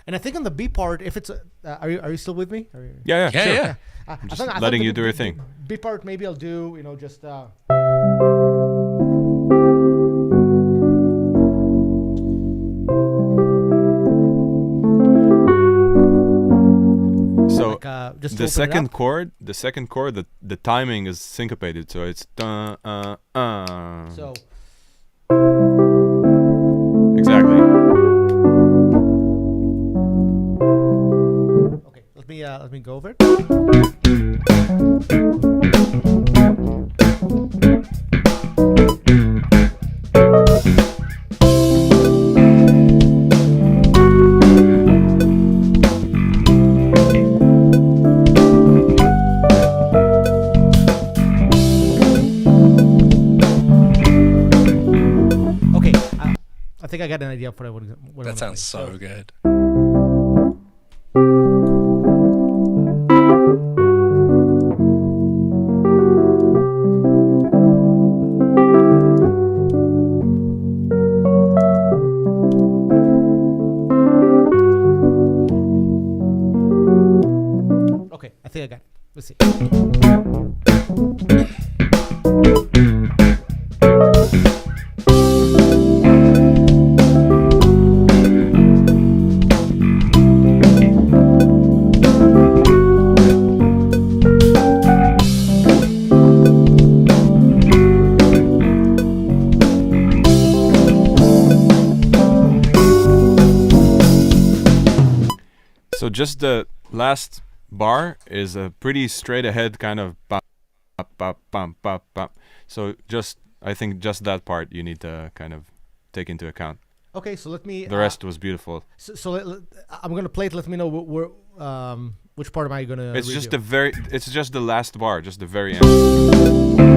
And I think on the B part, if it's are you still with me? Yeah, Yeah, sure. yeah. I Just thought letting the you do your thing. B part maybe I'll do just. just the open second it up. chord, the timing is syncopated, so it's So exactly. okay, let me go over it. Okay, I think I got an idea for what I That wanna sounds play. so good. Okay, I think I got it. Let's see. So just the last bar is a pretty straight ahead kind of bop, bop, bop, bop, bop, bop. So I think just that part you need to kind of take into account. Okay, so let me. The rest was beautiful. I'm gonna play it. Let me know which part am I gonna. It's redo. it's just the last bar, just the very end.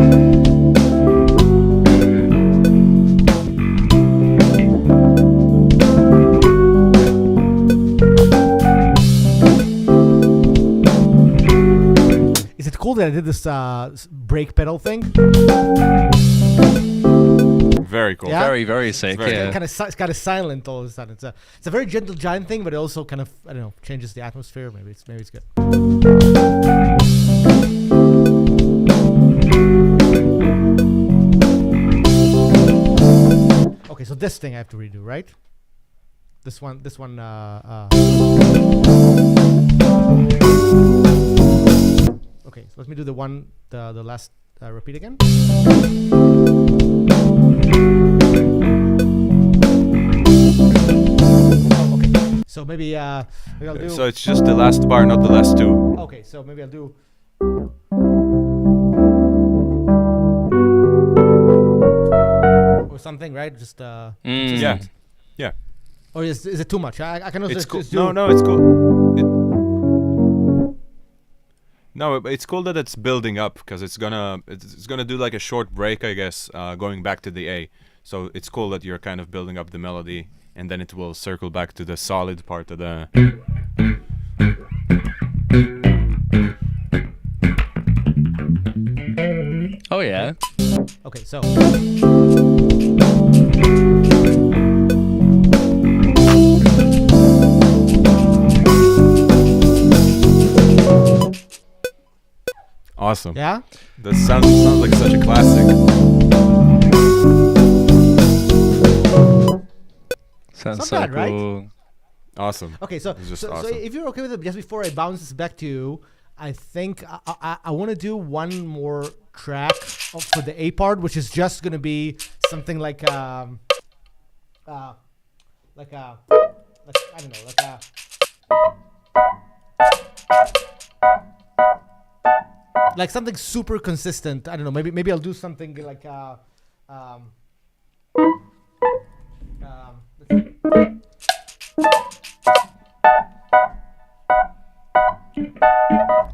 Is it cool that I did this brake pedal thing? Very cool. Yeah? Very, very sick. very Yeah. It's kind of silent all of a sudden. It's a very gentle giant thing, but it also kind of, I don't know, changes the atmosphere. Maybe it's good. Okay, so this thing I have to redo, right? This one. Okay, so let me do the last repeat again. Oh, okay. So maybe I'll do. So it's just the last bar, not the last two. Okay, so maybe I'll do. Or something, right? Just Yeah. Yeah. Or is it too much? I can also It's cool. just do. No, it's cool. No, it's cool that it's building up because it's gonna do like a short break, I guess, going back to the A. So it's cool that you're kind of building up the melody, and then it will circle back to the solid part of the. Oh yeah. Okay, so. Awesome. Yeah. That sounds like such a classic. Sounds Not so bad, right? cool. Awesome. Okay, so It's just so awesome. if you're okay with it, just before I bounce this back to you, I think I want to do one more track for the A part, which is just gonna be something like I don't know, like something super consistent. I don't know. Maybe I'll do something like let's see.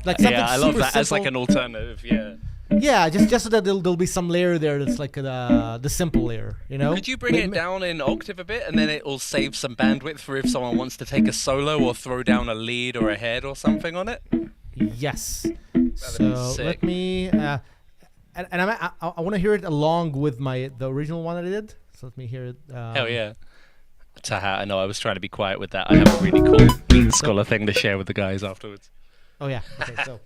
Like something Yeah, I love super that as like simple. an alternative. Yeah. Yeah, just so that there'll be some layer there that's like the simple layer, you know. Could you bring it down in octave a bit, and then it will save some bandwidth for if someone wants to take a solo or throw down a lead or a head or something on it? Yes. be So sick. let me and I want to hear it along with the original one that I did. So let me hear it. Hell yeah. Taha, I know I was trying to be quiet with that. I have a really cool beat scholar thing to share with the guys afterwards. Oh yeah. Okay. So.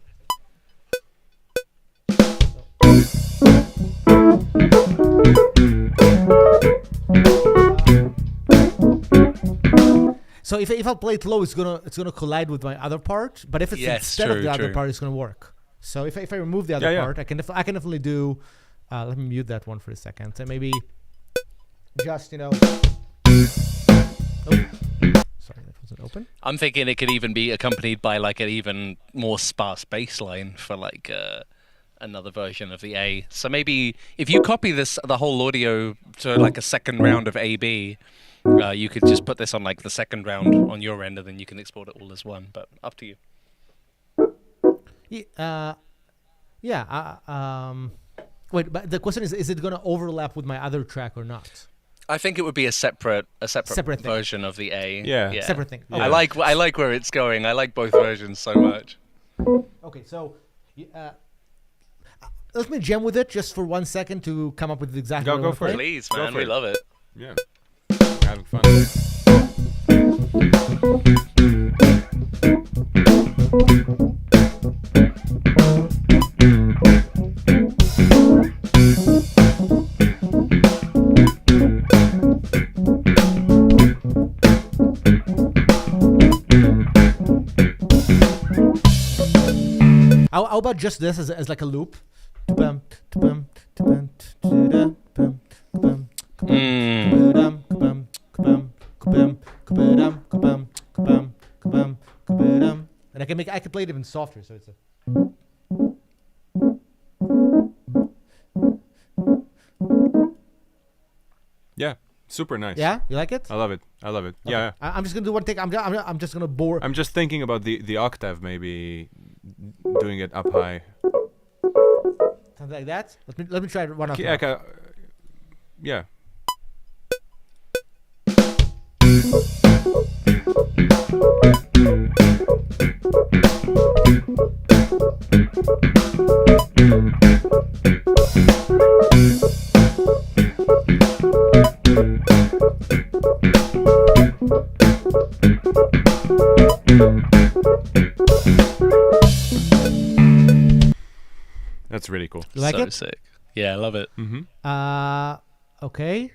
So So if I play it low, it's gonna collide with my other part. But if it's instead of the other part, it's gonna work. So if I remove the other part, I can definitely do. Let me mute that one for a second. So maybe just Sorry, that wasn't open. I'm thinking it could even be accompanied by like an even more sparse bass line for like another version of the A. So maybe if you copy the whole audio to like a second round of A/B, you could just put this on like the second round on your end, and then you can export it all as one. But up to you. Wait, but the question is it going to overlap with my other track or not? I think it would be a separate thing. version of the A. Yeah. Separate thing. Okay. I like where it's going. I like both versions so much. Okay, so let me jam with it just for 1 second to come up with exactly what I want to play. Please, man, we love it. Yeah, we're having fun. How about just this as like a loop? And I can play it even softer, so it's a. Yeah, super nice. Yeah, you like it? I love it. Okay. Yeah. I'm just gonna do one take. I'm just gonna bore. I'm just thinking about the octave, maybe doing it up high. Something like that. Let me try one off. Yeah. That's really cool. You like so it? Sick. Yeah, I love it. Mm-hmm. Okay.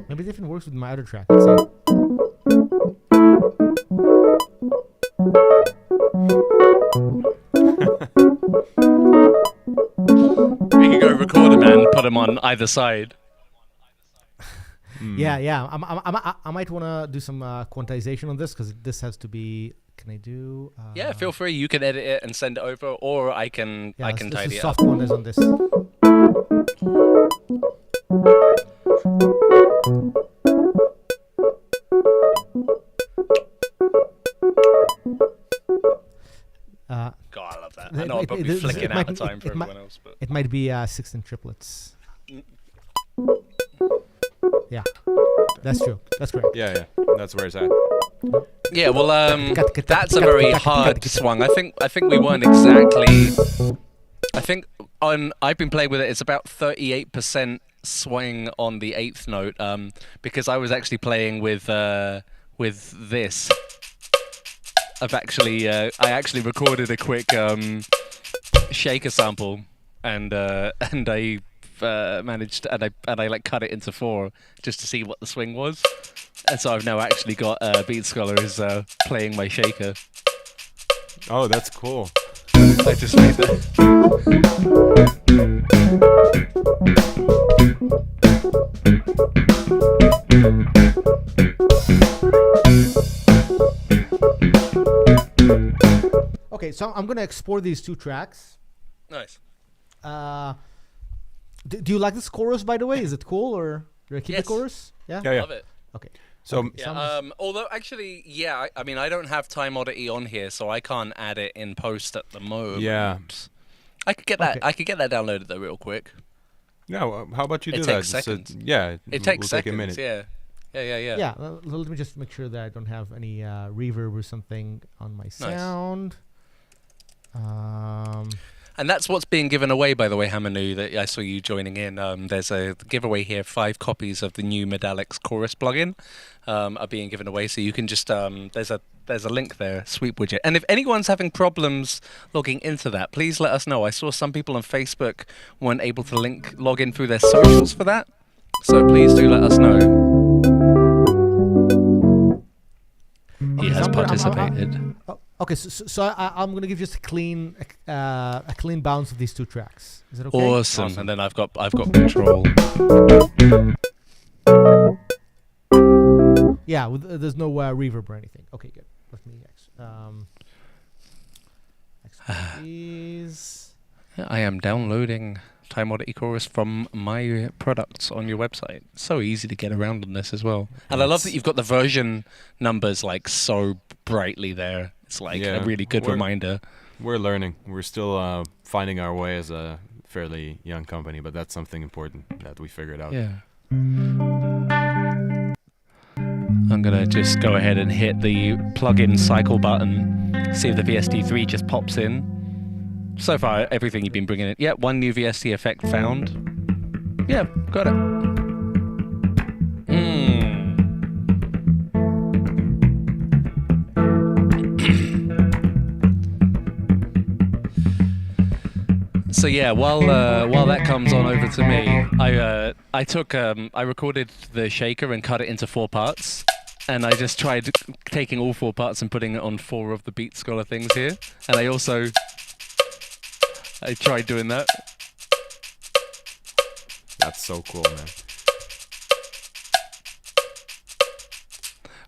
Maybe it even works with my other track. Let's see. We can go record them and put them on either side. Yeah. I might want to do some quantization on this because this has to be. Can I do? Yeah, feel free. You can edit it and send it over, or I can tidy it up. Soft quantize on this. God, I love that. I know I'll probably flicking out of time for everyone else, but it might be 16 triplets. Yeah, that's true. That's correct. Yeah. That's where it's at. yeah, well, that's a very hard swung. I think we weren't exactly. I think I've been playing with it. It's about 38% swing on the 8th note. Because I was actually playing with this. I actually recorded a quick shaker sample, and I managed and I like cut it into 4 just to see what the swing was, and so I've now actually got Beat Scholar is playing my shaker. Oh, that's cool. I just made that. Okay, so I'm gonna export these 2 tracks. Nice. Do you like this chorus, by the way? Is it cool, or do I keep the chorus? Yeah. Yeah. Love it. Okay. So although actually, yeah, I mean, I don't have Time Oddity on here, so I can't add it in post at the moment. Yeah. I could get that. Okay. I could get that downloaded though, real quick. yeah, how about you do It that? takes seconds. It Takes take seconds. a minute. Yeah. Yeah. Let me just make sure that I don't have any reverb or something on my sound. And that's what's being given away, by the way, Hamanu, that I saw you joining in. There's a giveaway here, 5 copies of the new Modalics Chorus plugin are being given away. So you can just, there's a link there, Sweep Widget. And if anyone's having problems logging into that, please let us know. I saw some people on Facebook weren't able to log in through their socials for that. So please do let us know. He has participated. Okay, so I'm gonna give just a clean bounce of these 2 tracks. Is that okay? Awesome. And then I've got control. Yeah, there's no reverb or anything. Okay, good. Let me export these. I am downloading Time Oddity Chorus from my products on your website. So easy to get around on this as well. And I love that you've got the version numbers like so brightly there. It's like a really good reminder. We're learning. We're still finding our way as a fairly young company, but that's something important that we figured out. Yeah. I'm going to just go ahead and hit the plugin cycle button, see if the VST3 just pops in. So far, everything you've been bringing in. Yeah, 1 new VST effect found. Yeah, got it. So yeah, while that comes on over to me, I recorded the shaker and cut it into 4 parts, and I just tried taking all 4 parts and putting it on 4 of the Beat Scholar things here, and I tried doing that. That's so cool, man.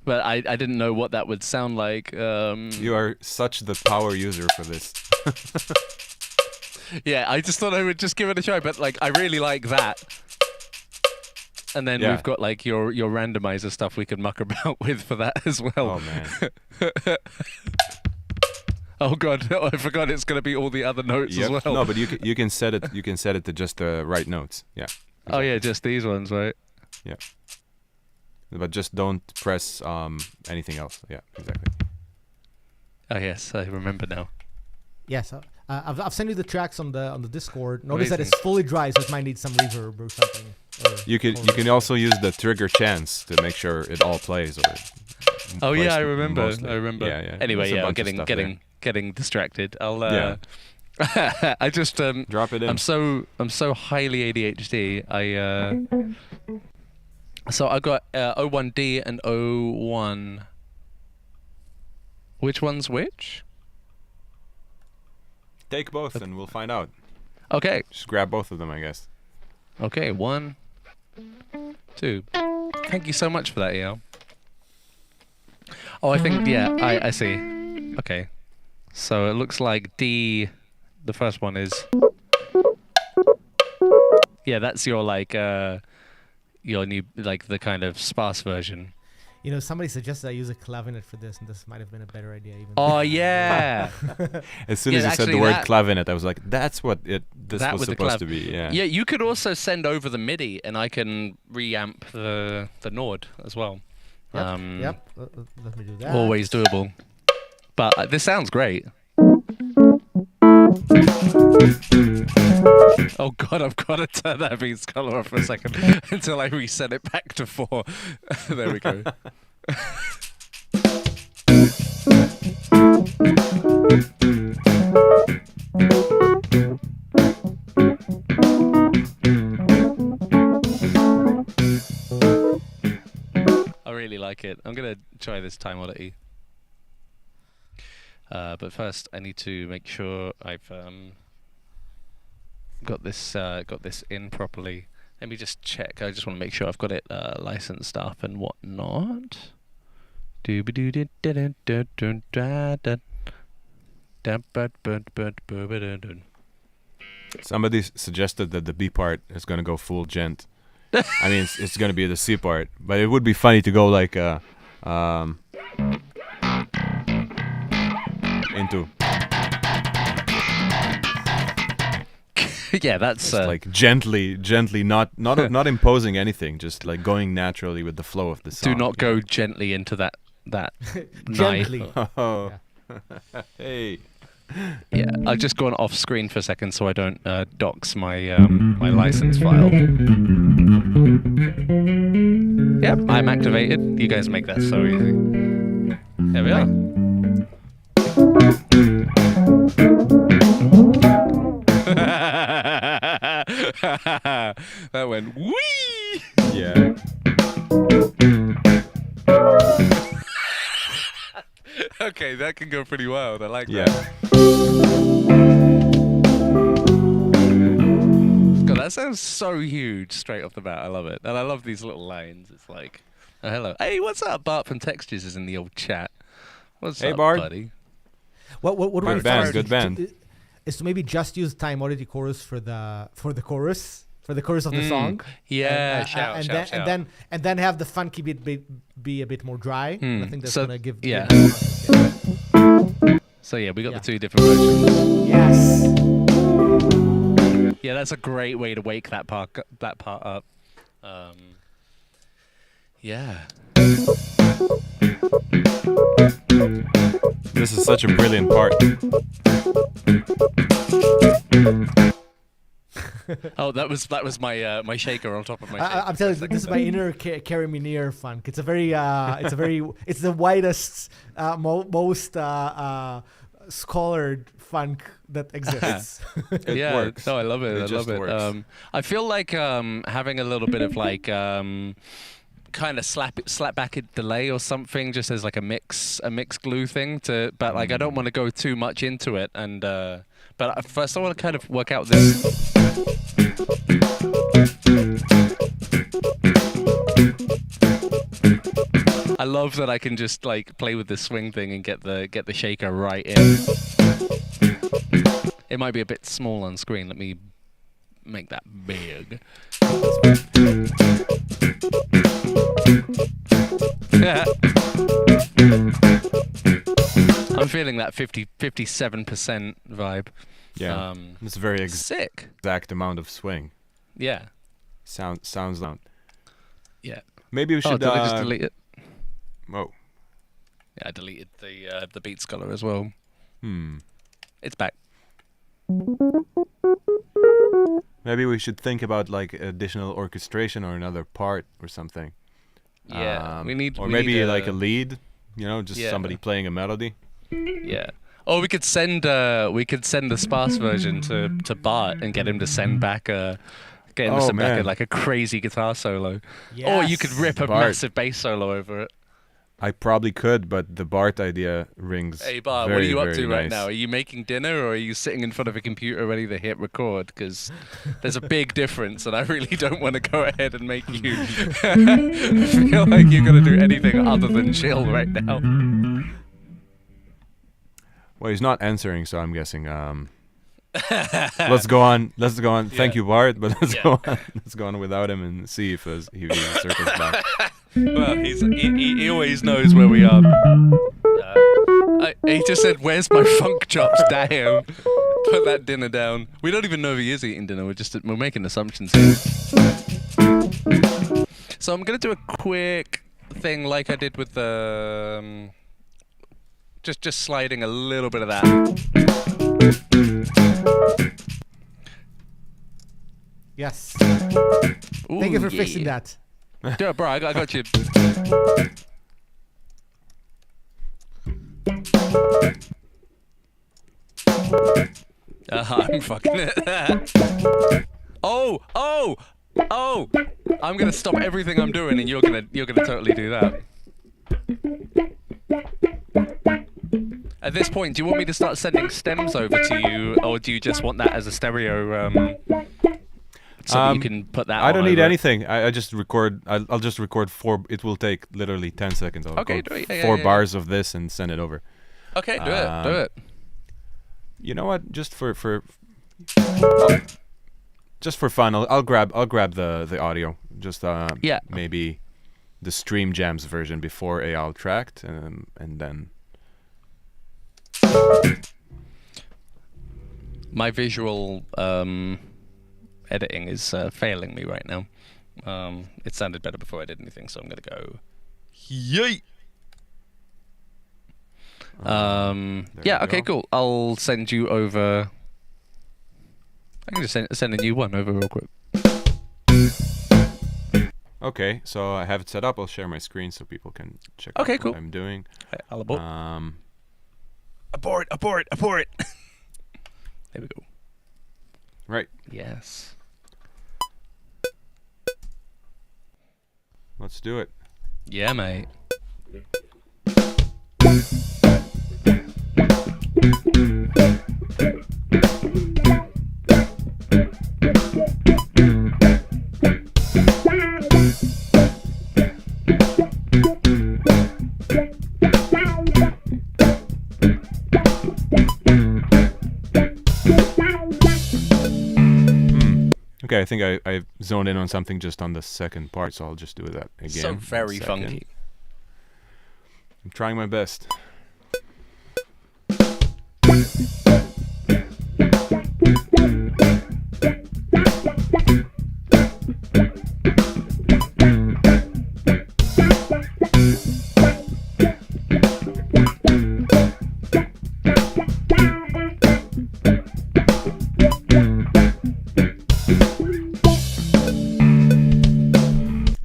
But I didn't know what that would sound like. You are such the power user for this. Yeah, I just thought I would just give it a try, but like I really like that. And then we've got like your randomizer stuff we can muck about with for that as well. Oh man. Oh god, no, I forgot it's going to be all the other notes as well. No, but you can set it to just the right notes. Yeah. Exactly. Oh yeah, just these ones, right? Yeah. But just don't press anything else. Yeah, exactly. Oh yes, I remember now. Yes, I've sent you the tracks on the Discord. Notice that it's fully dry, so it might need some reverb or something. You can also use the trigger chance to make sure it all plays. Oh yeah, I remember. Mostly. I remember. Yeah. Anyway, I'm getting distracted. I'll. I just drop it in. I'm so highly ADHD. So I got O1D and O1. Which one's which? Take both and we'll find out. Okay. Just grab both of them, I guess. Okay, 1, 2. Thank you so much for that, EL. Oh, I think, yeah, I see. Okay. So it looks like D, the first one is... Yeah, that's your, like, your new, like, the kind of sparse version. You know, somebody suggested I use a clavinet for this, and this might have been a better idea. Even. Oh yeah! As soon as you said the word clavinet, I was like, "That's what this was supposed to be." Yeah. Yeah, you could also send over the MIDI, and I can reamp the Nord as well. Yep. Let me do that. Always doable. But this sounds great. Oh god, I've got to turn that beat's color off for a second until I reset it back to 4. There we go. I really like it. I'm gonna try this Time Oddity. But first, I need to make sure I've got this in properly. Let me just check. I just want to make sure I've got it licensed up and whatnot. Somebody suggested that the B part is going to go full gent. I mean, it's going to be the C part, but it would be funny to go like into. Yeah, that's like gently, not imposing anything, just like going naturally with the flow of the song. Do not go gently into that gently. knife. Oh. Hey. Yeah, I've just gone off screen for a second so I don't dox my my license file. Yep, I'm activated. You guys make that so easy. There we are. That went wee. Yeah. Okay, that can go pretty wild. I like Yeah. that. God, that sounds so huge straight off the bat. I love it. And I love these little lines. It's like, oh, hello. Hey, what's up? Bart from Textures is in the old chat. What's Hey, up, Bart. buddy? What Good band, good band. Is to maybe just use Time Oddity chorus for the chorus of the song. Yeah, and then have the funky bit be a bit more dry. I think that's gonna give. Yeah. So yeah, we got the two different versions. Yes. Yeah, that's a great way to wake that part up. Yeah. This is such a brilliant part. Oh, that was my shaker on top of my shaker. I'm telling you, this is my inner carry me near funk. It's a very it's the widest, most scholared funk that exists. It works. No, I love it. I love it. Works. I feel like having a little bit of like kind of slap back delay or something, just as like a mix glue thing but like I don't want to go too much into it, and but first I want to kind of work out this. I love that I can just like play with the swing thing and get the shaker right in. It might be a bit small on screen. Let me make that big. I'm feeling that 57% vibe. Yeah, it's a very sick. Exact amount of swing. Yeah. Sounds loud. Yeah. Maybe we should. Did I just delete it? Oh. Yeah, I deleted the beat scholar as well. It's back. Maybe we should think about like additional orchestration or another part or something. Yeah, we need like a lead. You know, just somebody playing a melody. Yeah. Or we could send the sparse version to Bart and get him to send back like a crazy guitar solo. Yes. Or you could rip a massive bass solo over it. I probably could, but the Bart idea rings. Hey Bart, what are you up to right now? Are you making dinner or are you sitting in front of a computer ready to hit record? Because there's a big difference, and I really don't want to go ahead and make you feel like you're gonna do anything other than chill right now. Well, he's not answering, so I'm guessing. Let's go on. Thank you, Bart, but let's go on. Let's go on without him and see if he circles back. Well, he always knows where we are. He just said, "Where's my funk chops?" Damn. Put that dinner down. We don't even know if he is eating dinner. We're making assumptions here. So I'm gonna do a quick thing like I did with the just sliding a little bit of that. Yes. Ooh, thank you for fixing that. Do it, bro. I got you. I'm fucking it. Oh! I'm gonna stop everything I'm doing, and you're gonna totally do that. At this point, do you want me to start sending stems over to you, or do you just want that as a stereo? So that you can put that. I don't need anything. I just record. I'll just record 4. It will take literally 10 seconds. I'll record 4 bars of this and send it over. Okay, do it. You know what? Just for fun, I'll grab the audio. Just maybe the Stream Jams version before Eyal tracked, and then. My visual editing is failing me right now. It sounded better before I did anything, so I'm gonna go. Yay! Yeah. Okay. Cool. I'll send you over. I can just send a new one over real quick. Okay, so I have it set up. I'll share my screen so people can check out what I'm doing. Okay, I'll abort. Abort. There we go. Right. Yes. Let's do it. Yeah, mate. Okay, I think I zoned in on something just on the second part, so I'll just do that again. So very funky. I'm trying my best.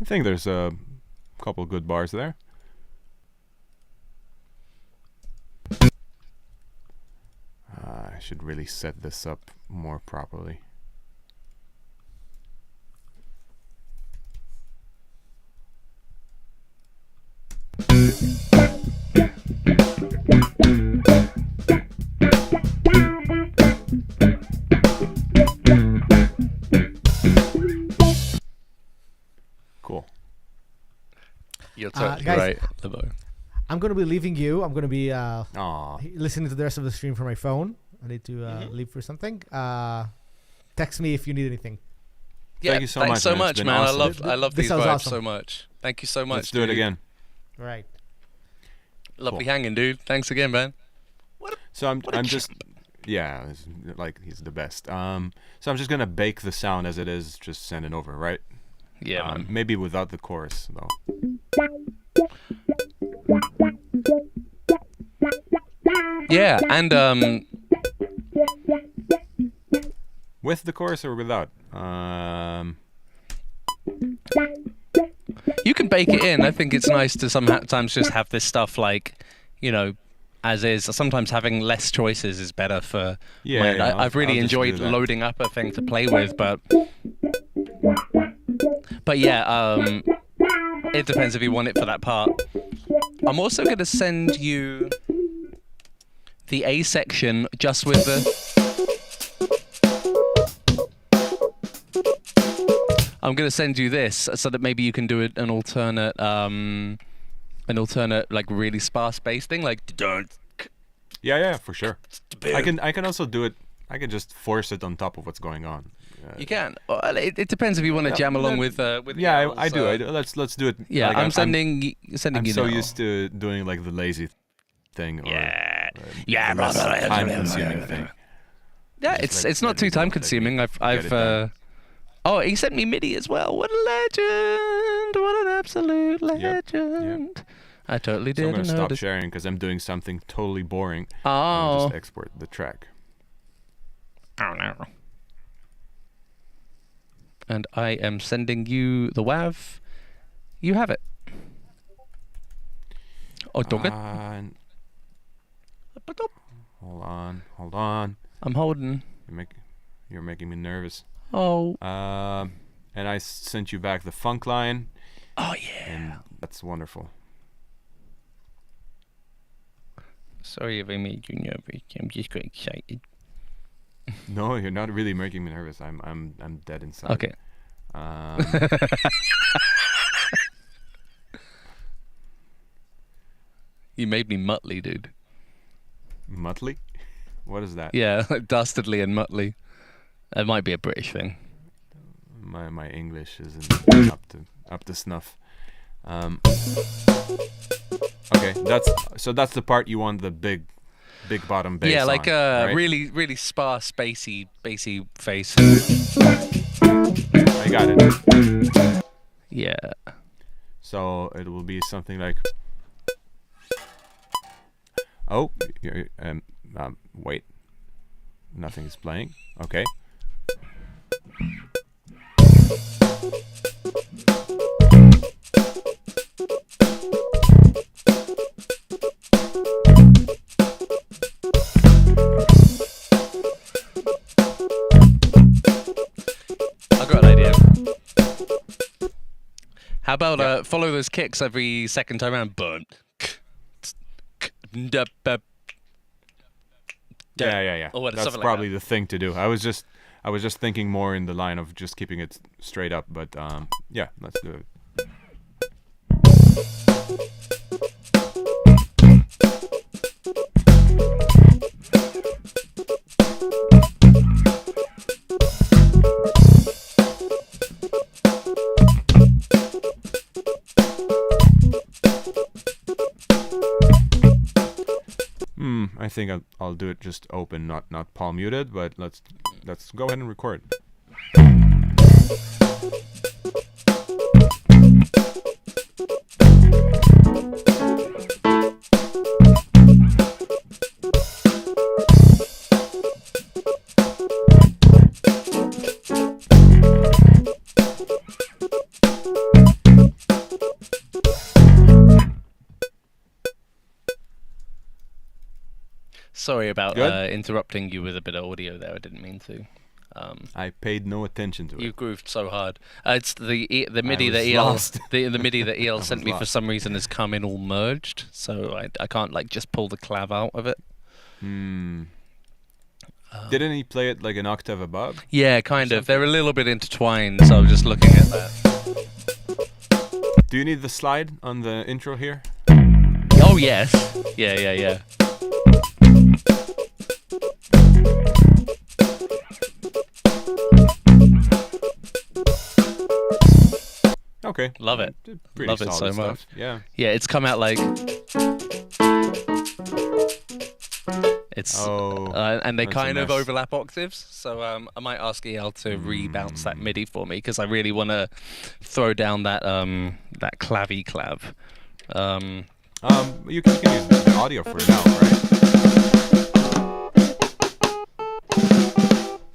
I think there's a couple good bars there. I should really set this up more properly. Cool. You're totally guys, right, Libo. I'm going to be leaving you. I'm going to be Aw. listening to the rest of the stream from my phone. I need to leave for something. Text me if you need anything. Yeah, thank you so thanks much, so man. much, It's been man. awesome. I love This these was vibes awesome. so much. Thank you so much. Let's do it again. Right. Lovely Cool. hanging, dude. Thanks again, man. So I'm a just, yeah, like he's the best. So I'm just gonna bake the sound as it is, just send it over, right? Yeah, man. Maybe without the chorus though. Yeah, and With the chorus or without? you can bake it in. I think it's nice to sometimes just have this stuff like, you know, as is. Sometimes having less choices is better for. Yeah, I've really I'll just enjoyed do that. loading up a thing to play with, but yeah, it depends if you want it for that part. I'm also gonna send you the A section just with the. I'm gonna send you this so that maybe you can do an alternate like really sparse bass thing, like don't. Yeah, for sure. I can also do it. I can just force it on top of what's going on. You can. Well, it depends if you want to jam along with. Yeah, I do. Let's do it. Yeah, like, I'm sending I'm you so now. used to doing like the lazy thing. Yeah. Or less time-consuming thing. Yeah, Just it's not let too me go, time let consuming. me I've get it done. oh, he sent me MIDI as well. What a legend! What an absolute legend! I totally So I'm didn't gonna stop notice. sharing because I'm doing something totally boring. Oh. I'll just export the track. Oh no. And I am sending you the WAV. You have it. Oh, don't it? Hold on. I'm holding. You're making me nervous. Oh. And I sent you back the funk line. Oh yeah. And that's wonderful. Sorry if I made you nervous. I'm just quite excited. No, you're not really making me nervous. I'm dead inside. Okay. You made me muttly, dude. Mutley? What is that? Yeah, dastardly and muttly. That might be a British thing. My English isn't up to snuff. Okay, that's the part you want the big bottom bass. Yeah, like on, right? really sparse bassy face. I got it. Yeah. So it will be something like Oh, wait. Nothing is playing. Okay. I've got an idea. How about follow those kicks every second time around? Burn. Yeah. Or That's probably the thing to do. I was just thinking more in the line of just keeping it straight up, but yeah, let's do it. I think I'll do it just open, not palm muted, but let's go ahead and record. Sorry about interrupting you with a bit of audio there. I didn't mean to. I paid no attention to it. You grooved so hard. It's the MIDI that EL the MIDI that EL sent me for some reason has come in all merged, so I can't like just pull the clav out of it. Didn't he play it like an octave above? Yeah, kind of. They're a little bit intertwined, so I was just looking at that. Do you need the slide on the intro here? Oh yes. Yeah. Okay. Love it. Love it so much. Yeah. Yeah, it's come out like it's and they kind of overlap octaves. So I might ask EL to rebounce that MIDI for me because I really want to throw down that that clavy clav. You can use the audio for it now,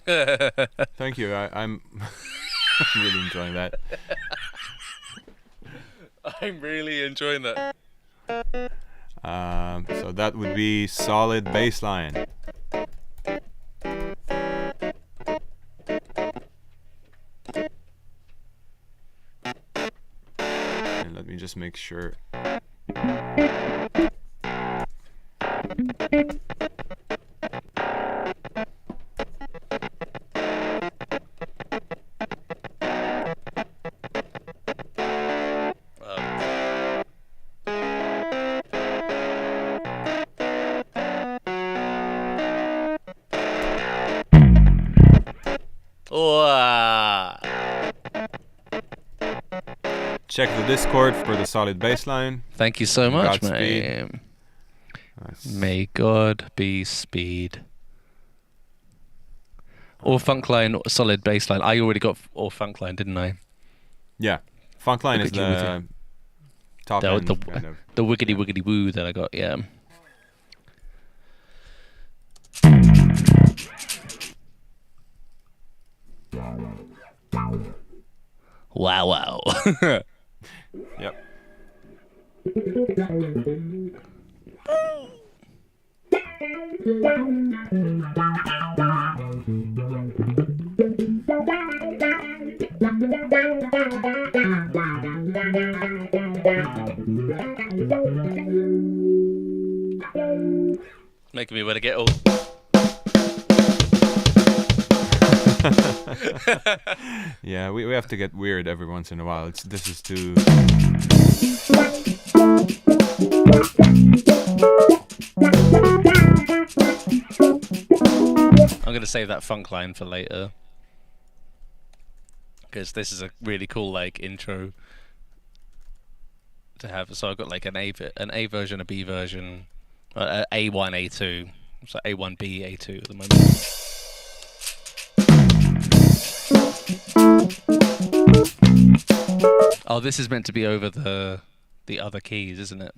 right? Thank you. I'm really enjoying that. I'm really enjoying that. So that would be solid bass line. And let me just make sure. Check the Discord for the solid bass line. Thank you so much, mate. May God be speed. Or Funkline, solid bass line. I already got or Funkline, didn't I? Yeah, Funkline is the top end. The wiggity wiggity woo that I got. Yeah. Wow. Yep. Making me want to get old. Yeah, we have to get weird every once in a while. This is too. I'm gonna save that funk line for later because this is a really cool like intro to have. So I've got like an A version, a B version, A1, A2. So A1B, A2 at the moment. Oh, this is meant to be over the other keys, isn't it?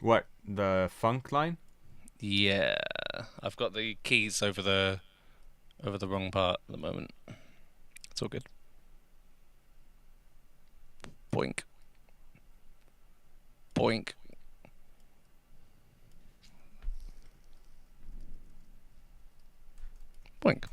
What, the funk line? Yeah, I've got the keys over the wrong part at the moment. It's all good. Boink. Boink. Boink.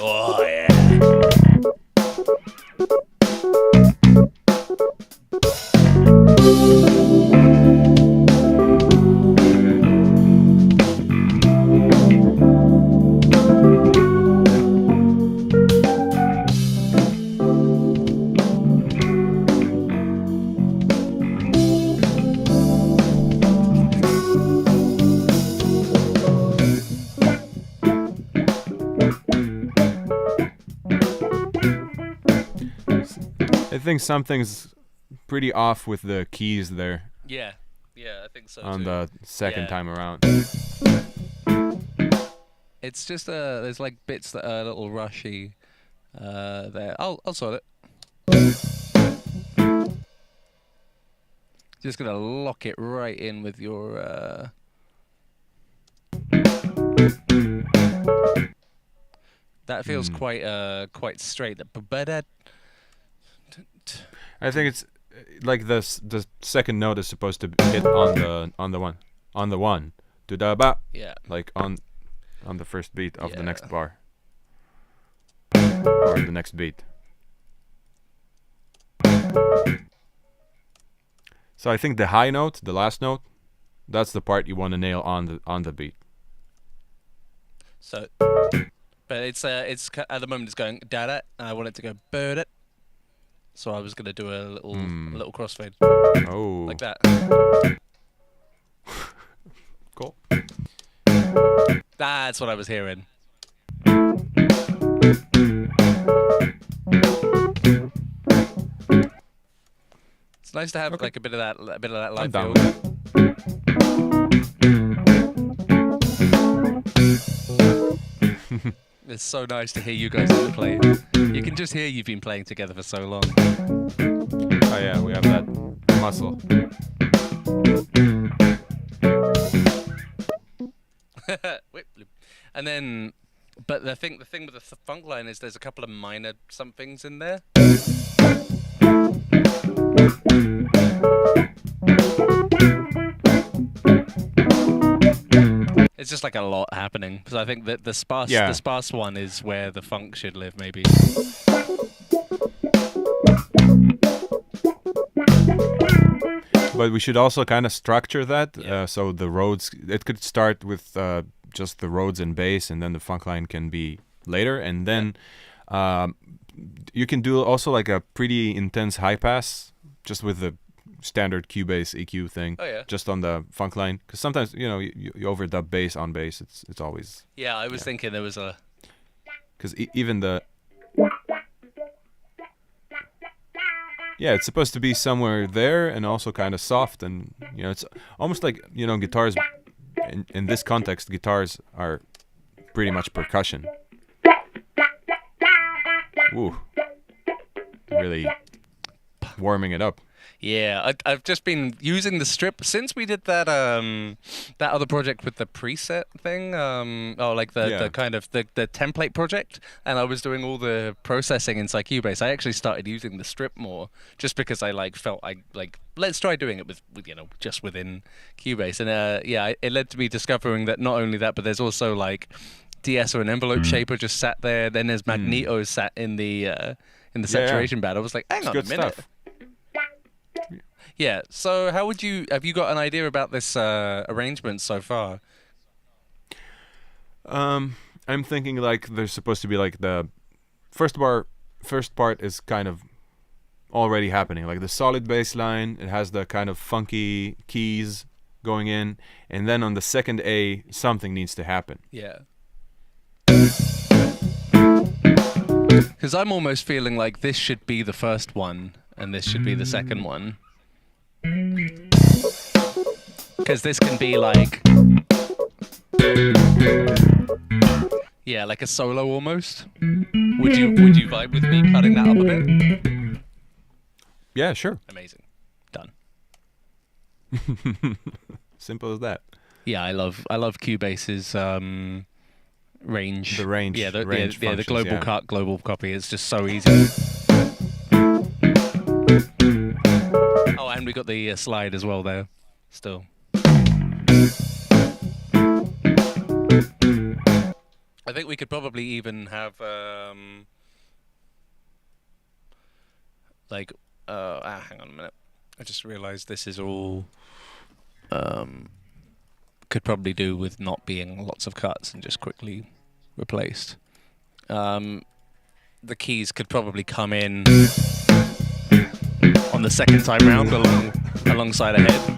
Oh yeah. I think something's pretty off with the keys there. Yeah, I think so on too. the second time around. It's just there's like bits that are a little rushy there. I'll sort it. Just gonna lock it right in with your that feels quite straight. I think it's like the second note is supposed to hit on the one to da ba. Yeah. Like on the first beat of the next bar or the next beat. So I think the high note, the last note, that's the part you want to nail on the beat. So, but it's at the moment it's going da da, and I want it to go bird it. So I was gonna do a little crossfade. Oh. Like that. Cool. That's what I was hearing. It's nice to have like a bit of that live feel. It's so nice to hear you guys play. You can just hear you've been playing together for so long. Oh yeah, we have that muscle. And then, but the thing with the funk line is there's a couple of minor somethings in there. It's just like a lot happening, because I think that the sparse one is where the funk should live, maybe. But we should also kind of structure that, so the Rhodes, it could start with just the Rhodes and bass, and then the funk line can be later, and then you can do also like a pretty intense high pass, just with the standard Cubase EQ thing, just on the funk line, because sometimes you overdub bass on bass. It's always I was thinking there was a because even the it's supposed to be somewhere there and also kind of soft, and it's almost like guitars in this context, guitars are pretty much percussion. Ooh, really warming it up. Yeah, I've just been using the strip since we did that that other project with the preset thing. The kind of the template project, and I was doing all the processing inside Cubase. I actually started using the strip more, just because I felt let's try doing it with just within Cubase, and it led to me discovering that not only that, but there's also like DS or an envelope shaper just sat there. Then there's Magneto sat in the saturation band. I was like, hang on a minute. Stuff. Yeah, so have you got an idea about this arrangement so far? I'm thinking like there's supposed to be like the first part is kind of already happening, like the solid bass line. It has the kind of funky keys going in, and then on the second A, something needs to happen. Yeah. Because I'm almost feeling like this should be the first one, and this should be the second one. Because this can be like... Yeah, like a solo almost. Would you vibe with me cutting that up a bit? Yeah, sure. Amazing. Done. Simple as that. Yeah, I love Cubase's range. The range. Yeah, the functions, global yeah. cut, global copy. It's just so easy. Oh, and we got the slide as well there. Still. I think we could probably even have hang on a minute. I just realized this is all could probably do with not being lots of cuts and just quickly replaced. The keys could probably come in on the second time round alongside a head.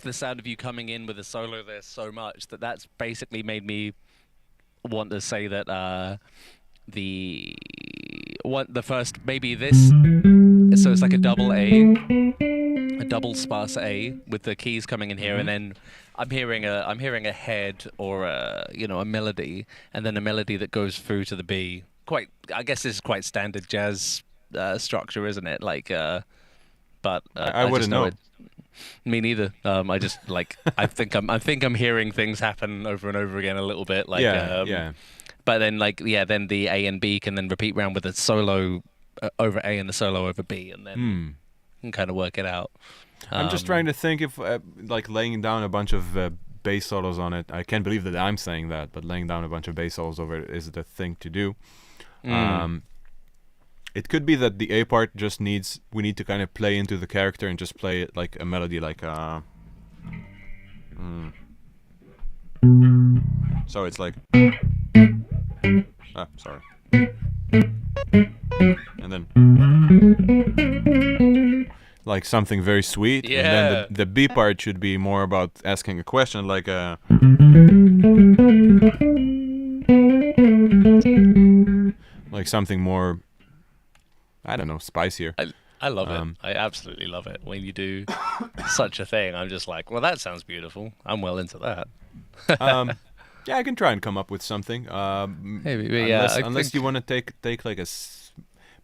The sound of you coming in with a solo there so much that's basically made me want to say that the first maybe this, so it's like a double sparse A with the keys coming in here, and then I'm hearing a head or a melody, and then a melody that goes through to the B. I guess this is quite standard jazz structure, isn't it? Like but I wouldn't know. Me neither. I just I think I'm hearing things happen over and over again a little bit. Yeah. But then then the A and B can then repeat round with a solo over A and the solo over B, and then you can kind of work it out. I'm just trying to think if laying down a bunch of bass solos on it. I can't believe that I'm saying that, but laying down a bunch of bass solos over it is the thing to do. It could be that the A part just we need to kind of play into the character and just play it like a melody, like so it's like sorry, and then like something very sweet, and then the B part should be more about asking a question, like something more, I don't know, spicier. I love it. I absolutely love it. When you do such a thing, I'm just like, well, that sounds beautiful. I'm well into that. Yeah, I can try and come up with something. Maybe, unless you want to take like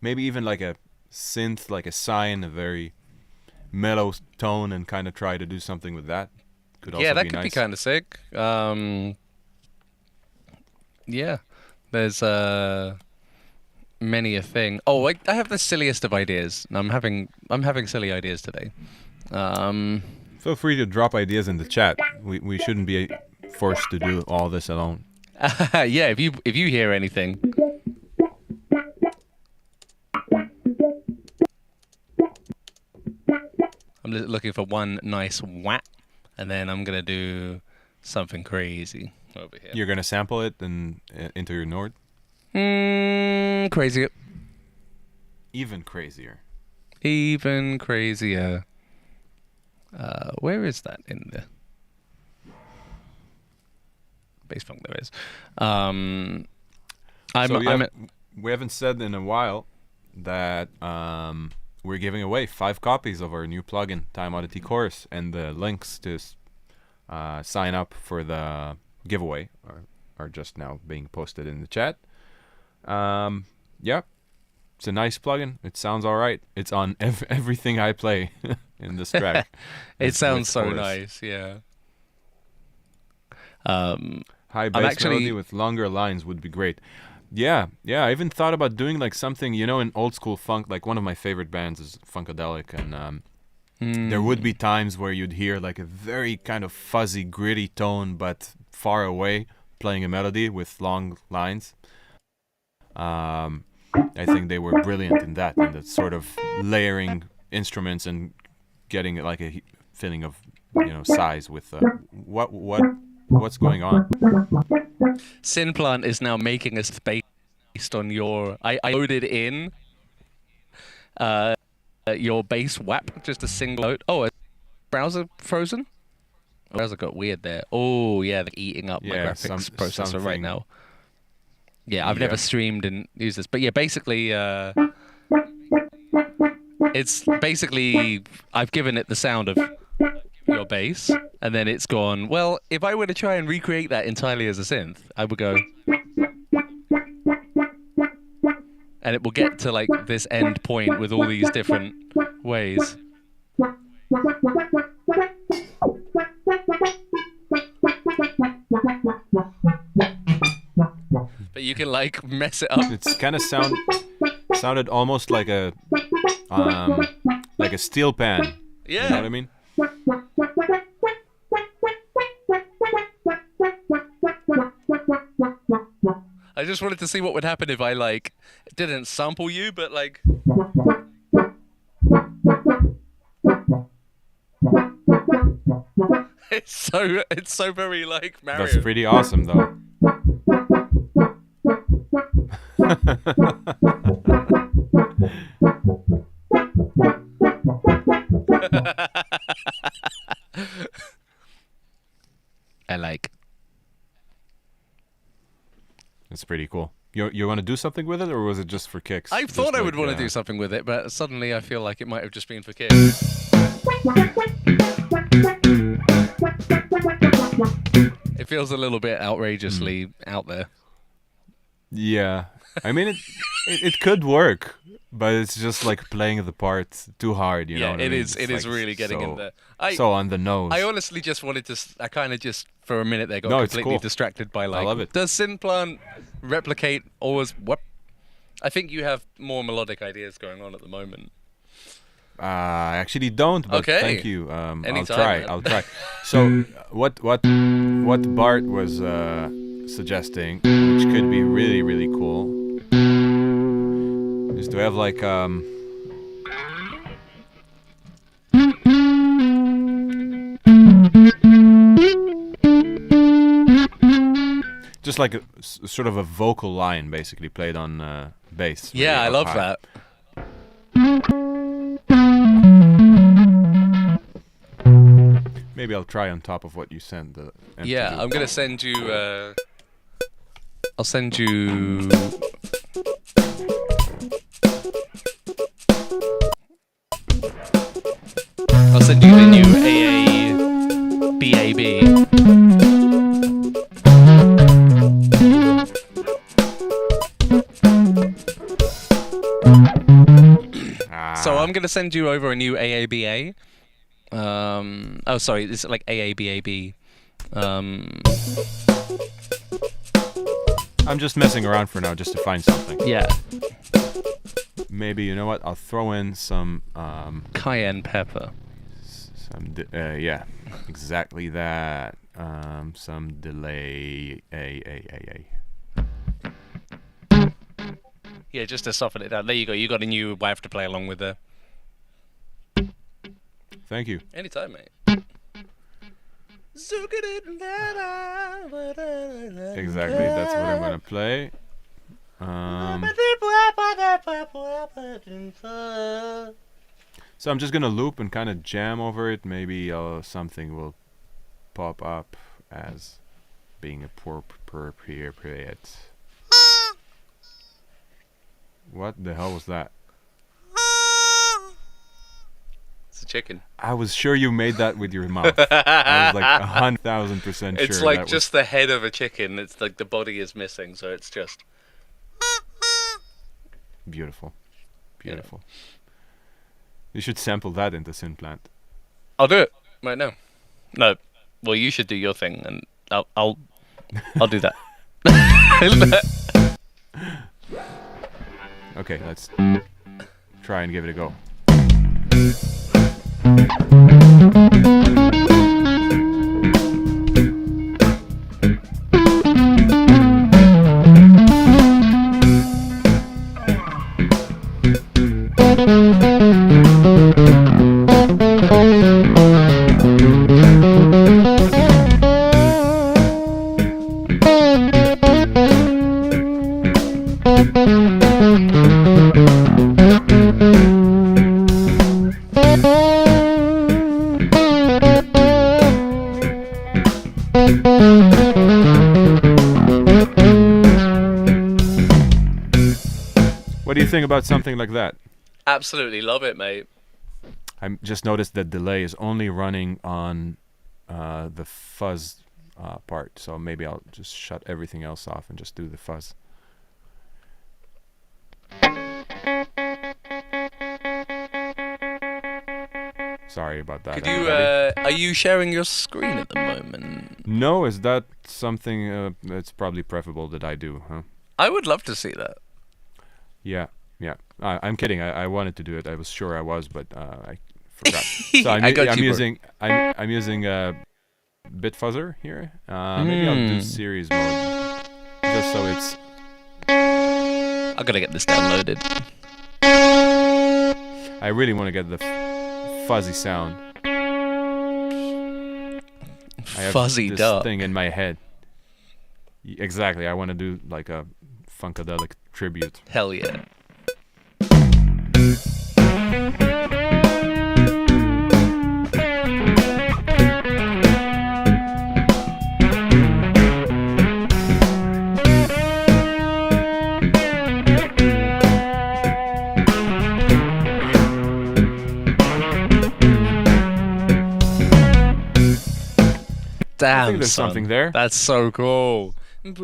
maybe even like a synth, like a sine, a very mellow tone, and kind of try to do something with that. Could also that be could nice. be kind of sick. Yeah, there's many a thing. Oh, I have the silliest of ideas. I'm having silly ideas today. Feel free to drop ideas in the chat. We shouldn't be forced to do all this alone. Yeah, if you hear anything. I'm looking for one nice whap, and then I'm gonna do something crazy over here. You're gonna sample it and into your Nord. Crazier. Even crazier. Even crazier. Where is that in the bass funk? There is. We haven't said in a while that we're giving away 5 copies of our new plugin, Time Oddity Chorus, and the links to sign up for the giveaway are just now being posted in the chat. Yeah, it's a nice plugin. It sounds all right. It's on everything I play in this track. It sounds so nice, yeah. high bass melody with longer lines would be great. Yeah, I even thought about doing like something, in old school funk. Like one of my favorite bands is Funkadelic, and there would be times where you'd hear like a very kind of fuzzy, gritty tone, but far away, playing a melody with long lines. I think they were brilliant in that sort of layering instruments and getting like a feeling of size with what's going on. Synplant is now making us based on your. I loaded in your bass WAP, just a single note. Oh, is browser frozen? Browser got weird there. Oh yeah, they're eating up my graphics processor right now. Yeah, I've never streamed and used this, but yeah, basically, it's basically I've given it the sound of your bass, and then it's gone. Well, if I were to try and recreate that entirely as a synth, I would go, and it will get to like this end point with all these different ways. But you can like mess it up. It's kind of sounded almost like a steel pan. Yeah. You know what I mean? I just wanted to see what would happen if I like didn't sample you, but like. It's so very like Mario. That's pretty awesome though. I like. That's pretty cool. You want to do something with it, or was it just for kicks? I thought I would want to do something with it, but suddenly I feel like it might have just been for kicks. It feels a little bit outrageously out there. Yeah, I mean it could work, but it's just like playing the part too hard, you know. Yeah, it is. It is really getting in there. So on the nose. I honestly just wanted to. I kind of just for a minute there got completely distracted by like. I love it. Does Synplant replicate always what? I think you have more melodic ideas going on at the moment. I actually don't, but thank you. Anytime, I'll try. So what Bart was suggesting, which could be really, really cool, is to have like just like a sort of a vocal line, basically played on bass. Yeah, I love that. Maybe I'll try on top of what you send. Yeah, I'm gonna send you. I'll send you. I'll send you the new AABAB. So I'm gonna send you over a new AABA. Oh, sorry, it's like AABAB. I'm just messing around for now, just to find something. Yeah. Maybe, you know what? I'll throw in some cayenne pepper. Yeah, exactly that. Some delay. Yeah, just to soften it down. There you go. You got a new wife to play along with there. Thank you. Anytime, mate. Exactly, that's what I'm gonna play. So I'm just gonna loop and kind of jam over it. Maybe something will pop up as being appropriate. What the hell was that? It's a chicken. I was sure you made that with your mouth. I was like 100,000% sure. It's like just the head of a chicken. It's like the body is missing, so it's just beautiful. Yeah. You should sample that into Synplant. I'll do it right now. No, well, you should do your thing, and I'll I'll do that. Okay, let's try and give it a go. What do you think about something like that? Absolutely love it, mate. I just noticed that delay is only running on the fuzz part, so maybe I'll just shut everything else off and just do the fuzz. Sorry about that. Could you? Are you sharing your screen at the moment? No, is that something it's probably preferable that I do, huh? I would love to see that. Yeah. I'm kidding. I wanted to do it. I was sure I was, but I forgot. So I'm using bit fuzzer here. Maybe I'll do series mode, just so it's. I gotta get this downloaded. I really want to get the fuzzy sound. I have Fuzzy this duck thing in my head. Exactly. I want to do like a funkadelic tribute. Hell yeah. Damn, I think there's son. something there. That's so cool. Yeah,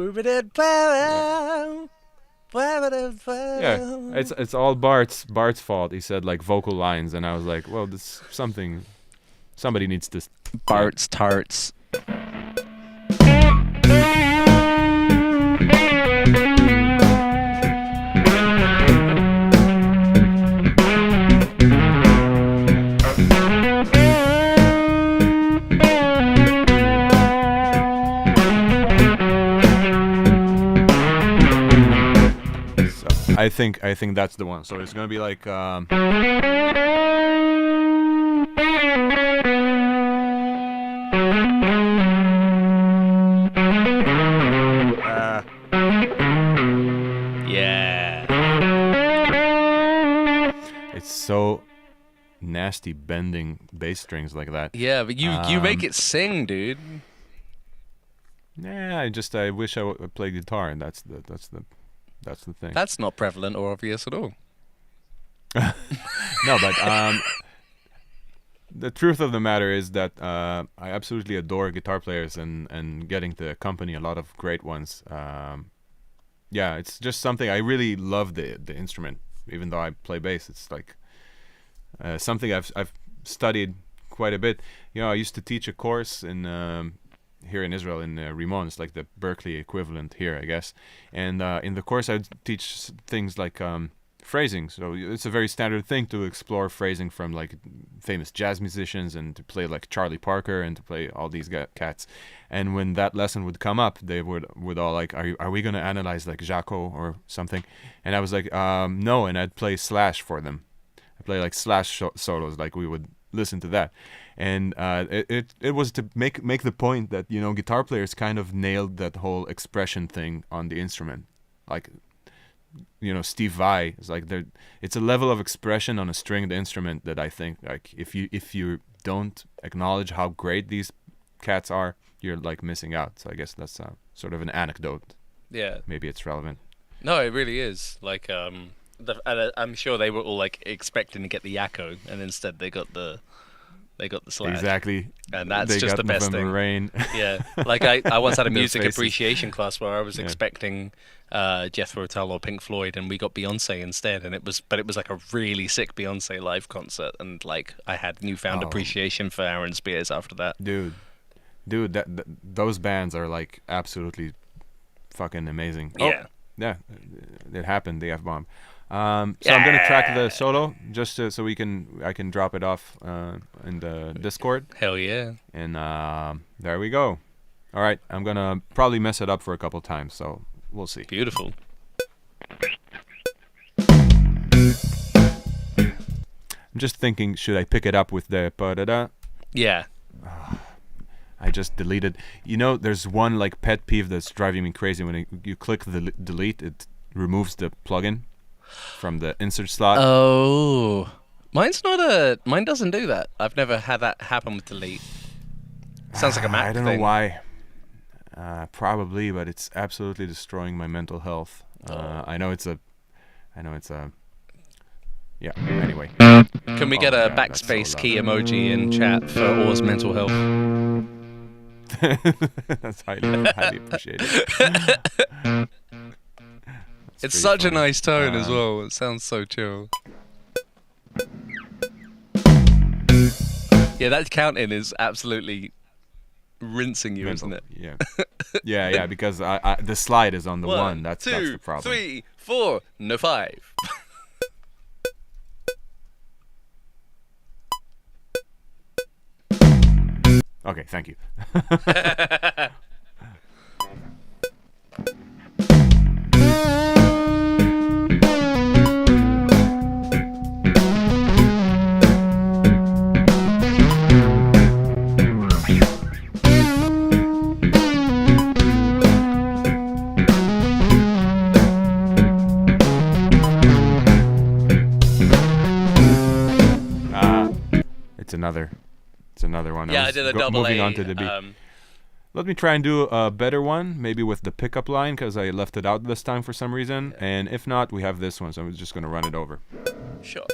it's all Bart's fault. He said like vocal lines, and I was like, well, this something. Somebody needs to. Bart's tarts. I think that's the one. So it's gonna be like Yeah. it's so nasty bending bass strings like that. Yeah, but you make it sing, dude. Yeah, I wish I would play guitar, and that's the thing. That's not prevalent or obvious at all. No, but the truth of the matter is that I absolutely adore guitar players and getting to accompany a lot of great ones. Yeah, it's just something I really love the instrument, even though I play bass. It's like something I've studied quite a bit. You know, I used to teach a course in here in Israel in Rimon. It's like the Berkeley equivalent here, I guess. And in the course, I'd teach things like phrasing. So it's a very standard thing to explore phrasing from like famous jazz musicians and to play like Charlie Parker and to play all these cats. And when that lesson would come up, they would all like, are we going to analyze like Jaco or something? And I was like, no. And I'd play Slash for them. I play like Slash solos, like we would listen to that. And it was to make the point that, you know, guitar players kind of nailed that whole expression thing on the instrument. Like, you know, Steve Vai is like, it's a level of expression on a stringed instrument that I think, like, if you don't acknowledge how great these cats are, you're like missing out. So I guess that's sort of an anecdote. Yeah. Maybe it's relevant. No, it really is. Like, I'm sure they were all like expecting to get the Yakko, and instead they got the Slash. Exactly. And that's they just the best November thing. Rain. Yeah. Like I once had a Their music faces. appreciation class where I was expecting Jethro Tull or Pink Floyd, and we got Beyonce instead, and it was like a really sick Beyonce live concert, and like I had newfound appreciation for Aaron Spears after that. Dude, dude, those bands are like absolutely fucking amazing. Yeah. Yeah, it happened. The F-bomb. So I'm gonna track the solo just so I can drop it off in the Discord. Hell yeah. And there we go. All right, I'm gonna probably mess it up for a couple times, so we'll see. Beautiful. I'm just thinking, should I pick it up with the pa-da-da? Yeah. I just deleted. You know, there's one like pet peeve that's driving me crazy. When you click the delete, it removes the plugin from the insert slot. Oh, mine doesn't do that. I've never had that happen with delete. Sounds like a Mac I don't thing. know why. Probably, but it's absolutely destroying my mental health. I know it's a. Yeah. Anyway. Can we get a backspace key emoji in chat for Or's mental health? That's highly appreciated. It's such a nice tone as well. It sounds so chill. Yeah, that counting is absolutely rinsing you, isn't it? Yeah. yeah, because the slide is on the one. That's the problem. 3, 4, no 5. Okay, thank you. It's another one. Yeah, I did a double moving A. On to the B. Let me try and do a better one, maybe with the pickup line, because I left it out this time for some reason. And if not, we have this one, so I'm just going to run it over. Sure.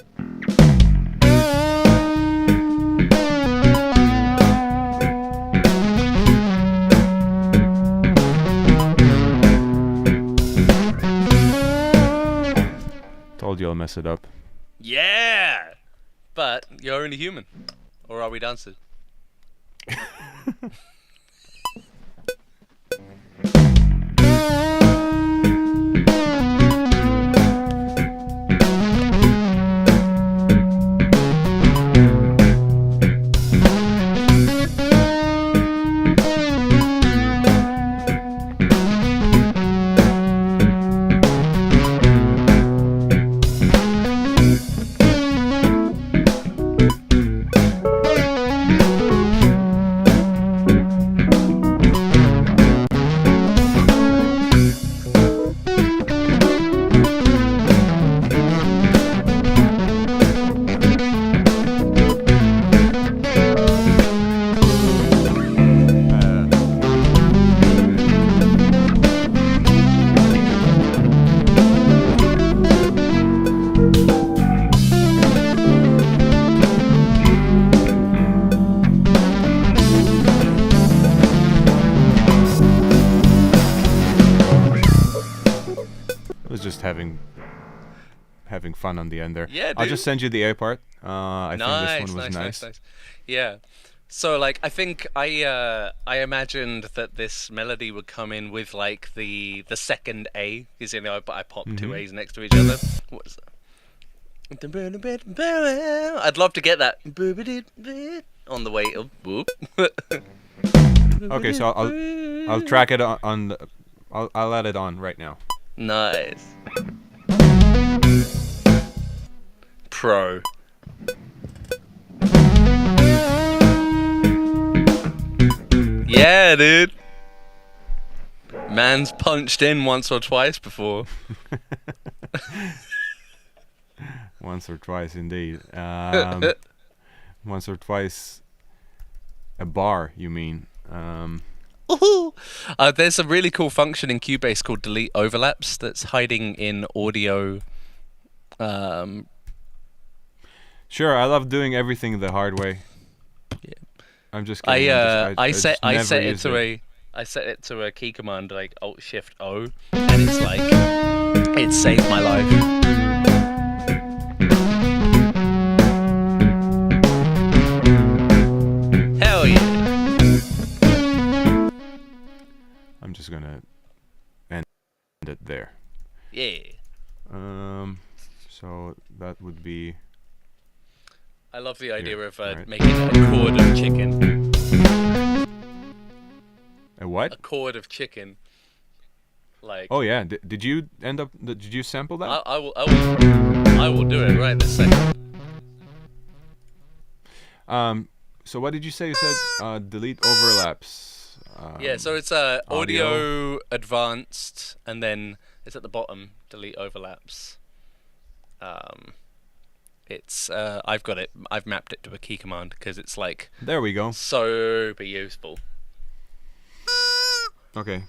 Told you I'll mess it up. Yeah! But you're only human. Or are we dancers? Having fun on the end there. Yeah, dude. I'll just send you the A part. I think this one was nice. Yeah. So like I think I imagined that this melody would come in with like the second A, because you know I popped two A's next to each other. What is that? I'd love to get that on the way up. Whoop. Okay, so I'll track it on the, I'll add it on right now. Nice. Pro. Yeah, dude. Man's punched in once or twice before. Once or twice, indeed. Once or twice. A bar, you mean? There's a really cool function in Cubase called delete overlaps that's hiding in audio. Sure, I love doing everything the hard way. Yeah. I'm just kidding. I set it to a key command like Alt Shift O, and it's like it saved my life. Hell yeah. Yeah. So that would be. I love the idea of right. making a chord of chicken. A what? A chord of chicken. Like. Oh yeah. Did you end up? Did you sample that? I will do it right this second. So what did you say? You said delete overlaps. Yeah. So it's audio advanced, and then it's at the bottom. Delete overlaps. It's I've got it. I've mapped it to a key command because it's like. There we go. Super useful. Okay.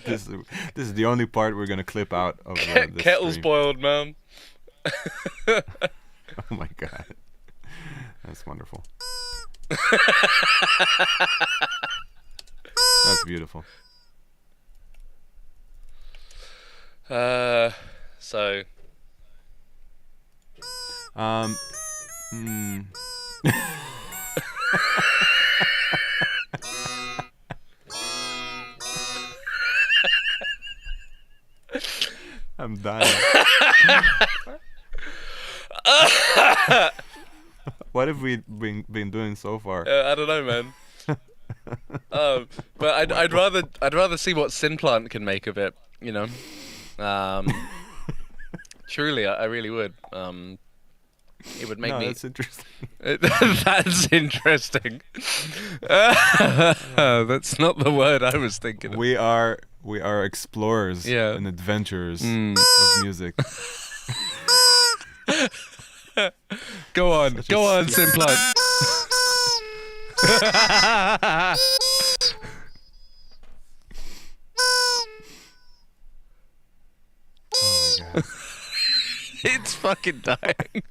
This is the only part we're gonna clip out of this Kettle's stream. boiled, man. Oh my god, that's wonderful. That's beautiful. So. I'm dying. What have we been doing so far? I don't know, man. But I'd rather see what Synplant can make of it. You know. Truly, I really would. It would make me. That's interesting. That's interesting. That's not the word I was thinking of. We are explorers and adventurers of music. Go on, Synplant. Oh my god. It's fucking dying.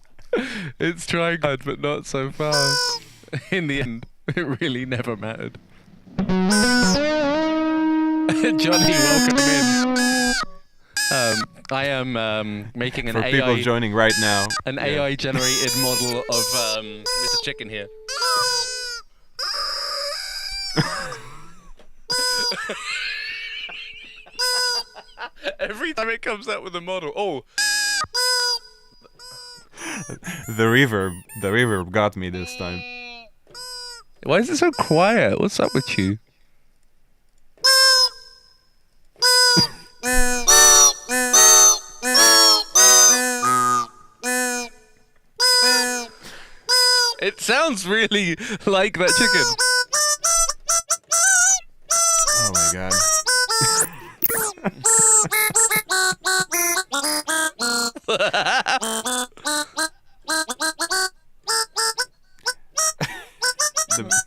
It's trying hard, but not so fast. In the end, it really never mattered. Johnny, welcome in. I am making an For AI. people joining right now. An AI generated model of Mr. Chicken here. Every time it comes out with a model, The reverb got me this time. Why is it so quiet? What's up with you? It sounds really like that chicken. Oh my god.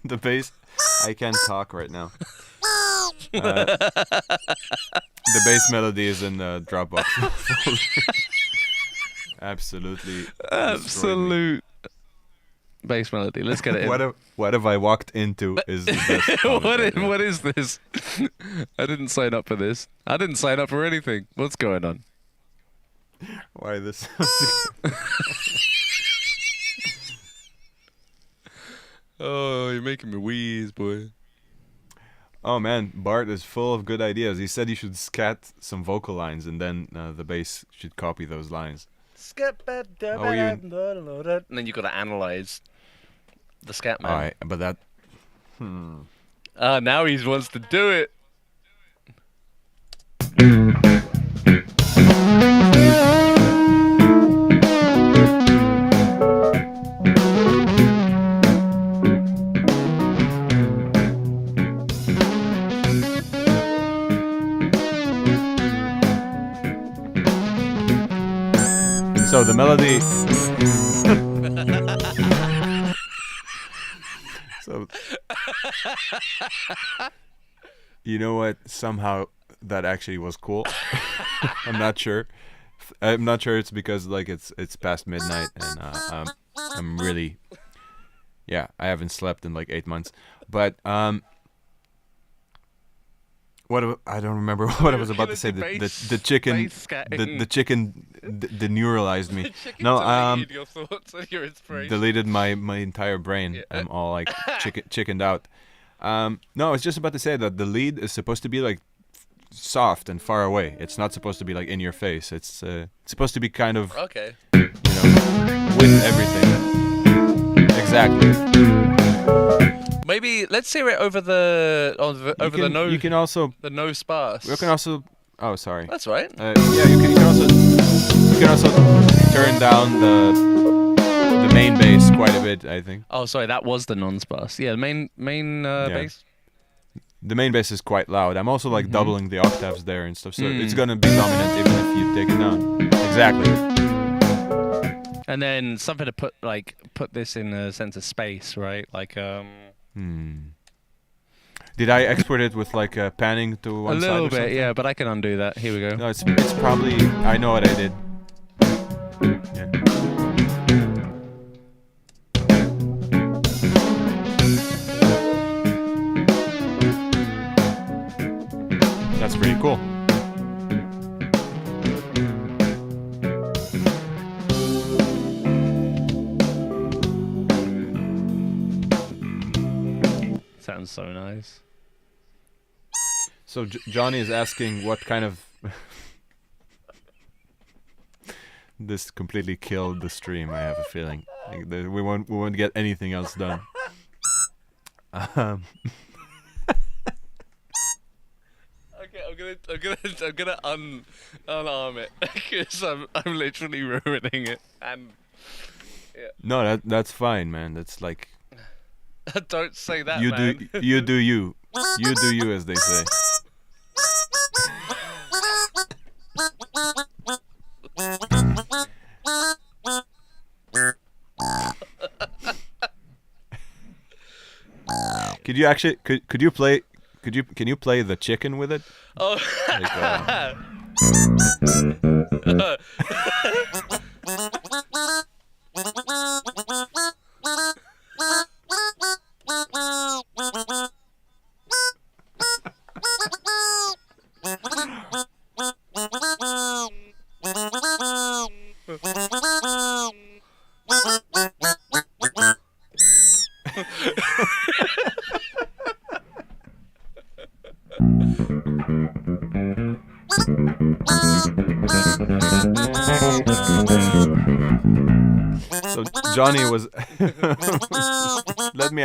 The bass. I can't talk right now. The bass melody is in the Dropbox. Absolutely. Absolute bass melody. Let's get it in. What have I walked into is the best. What is this? I didn't sign up for this. I didn't sign up for anything. What's going on? Why this? Oh, you're making me wheeze, boy. Oh man, Bart is full of good ideas. He said you should scat some vocal lines and then the bass should copy those lines. And then you got to analyze the scat man. Alright, but that... Now he wants to do it. So the melody... So... You know what? Somehow that actually was cool. I'm not sure. I'm not sure it's because like it's past midnight and I'm really... Yeah, I haven't slept in like 8 months. But... Well, I don't remember what I was about to say. The chicken, the chicken deneuralized me. No, deleted your thoughts and your inspiration. Deleted my entire brain. Yeah. I'm all like chickened out. No, I was just about to say that the lead is supposed to be like soft and far away. It's not supposed to be like in your face. It's supposed to be kind of okay. With everything. Exactly. Maybe let's hear it over the no. You can also the no sparse. You can also. Oh, sorry. That's right. Yeah, you can also turn down the main bass quite a bit, I think. Oh, sorry, that was the non-sparse. Yeah, the main bass. The main bass is quite loud. I'm also like doubling the octaves there and stuff, so it's gonna be dominant even if you take it down. Exactly. And then something to put this in a sense of space, right? Like Did I export it with like panning to one side? A little bit, yeah, but I can undo that. Here we go. No, it's probably I know what I did. Yeah. That's pretty cool. Sounds so nice. So Johnny is asking what kind of this completely killed the stream. I have a feeling like we won't get anything else done. Okay, I'm gonna unarm it because I'm literally ruining it. And yeah. No, that's fine, man. That's like. Don't say that, you man. You do you. You do you, as they say. Could you actually could you play can you play the chicken with it? Oh. So Johnny was let me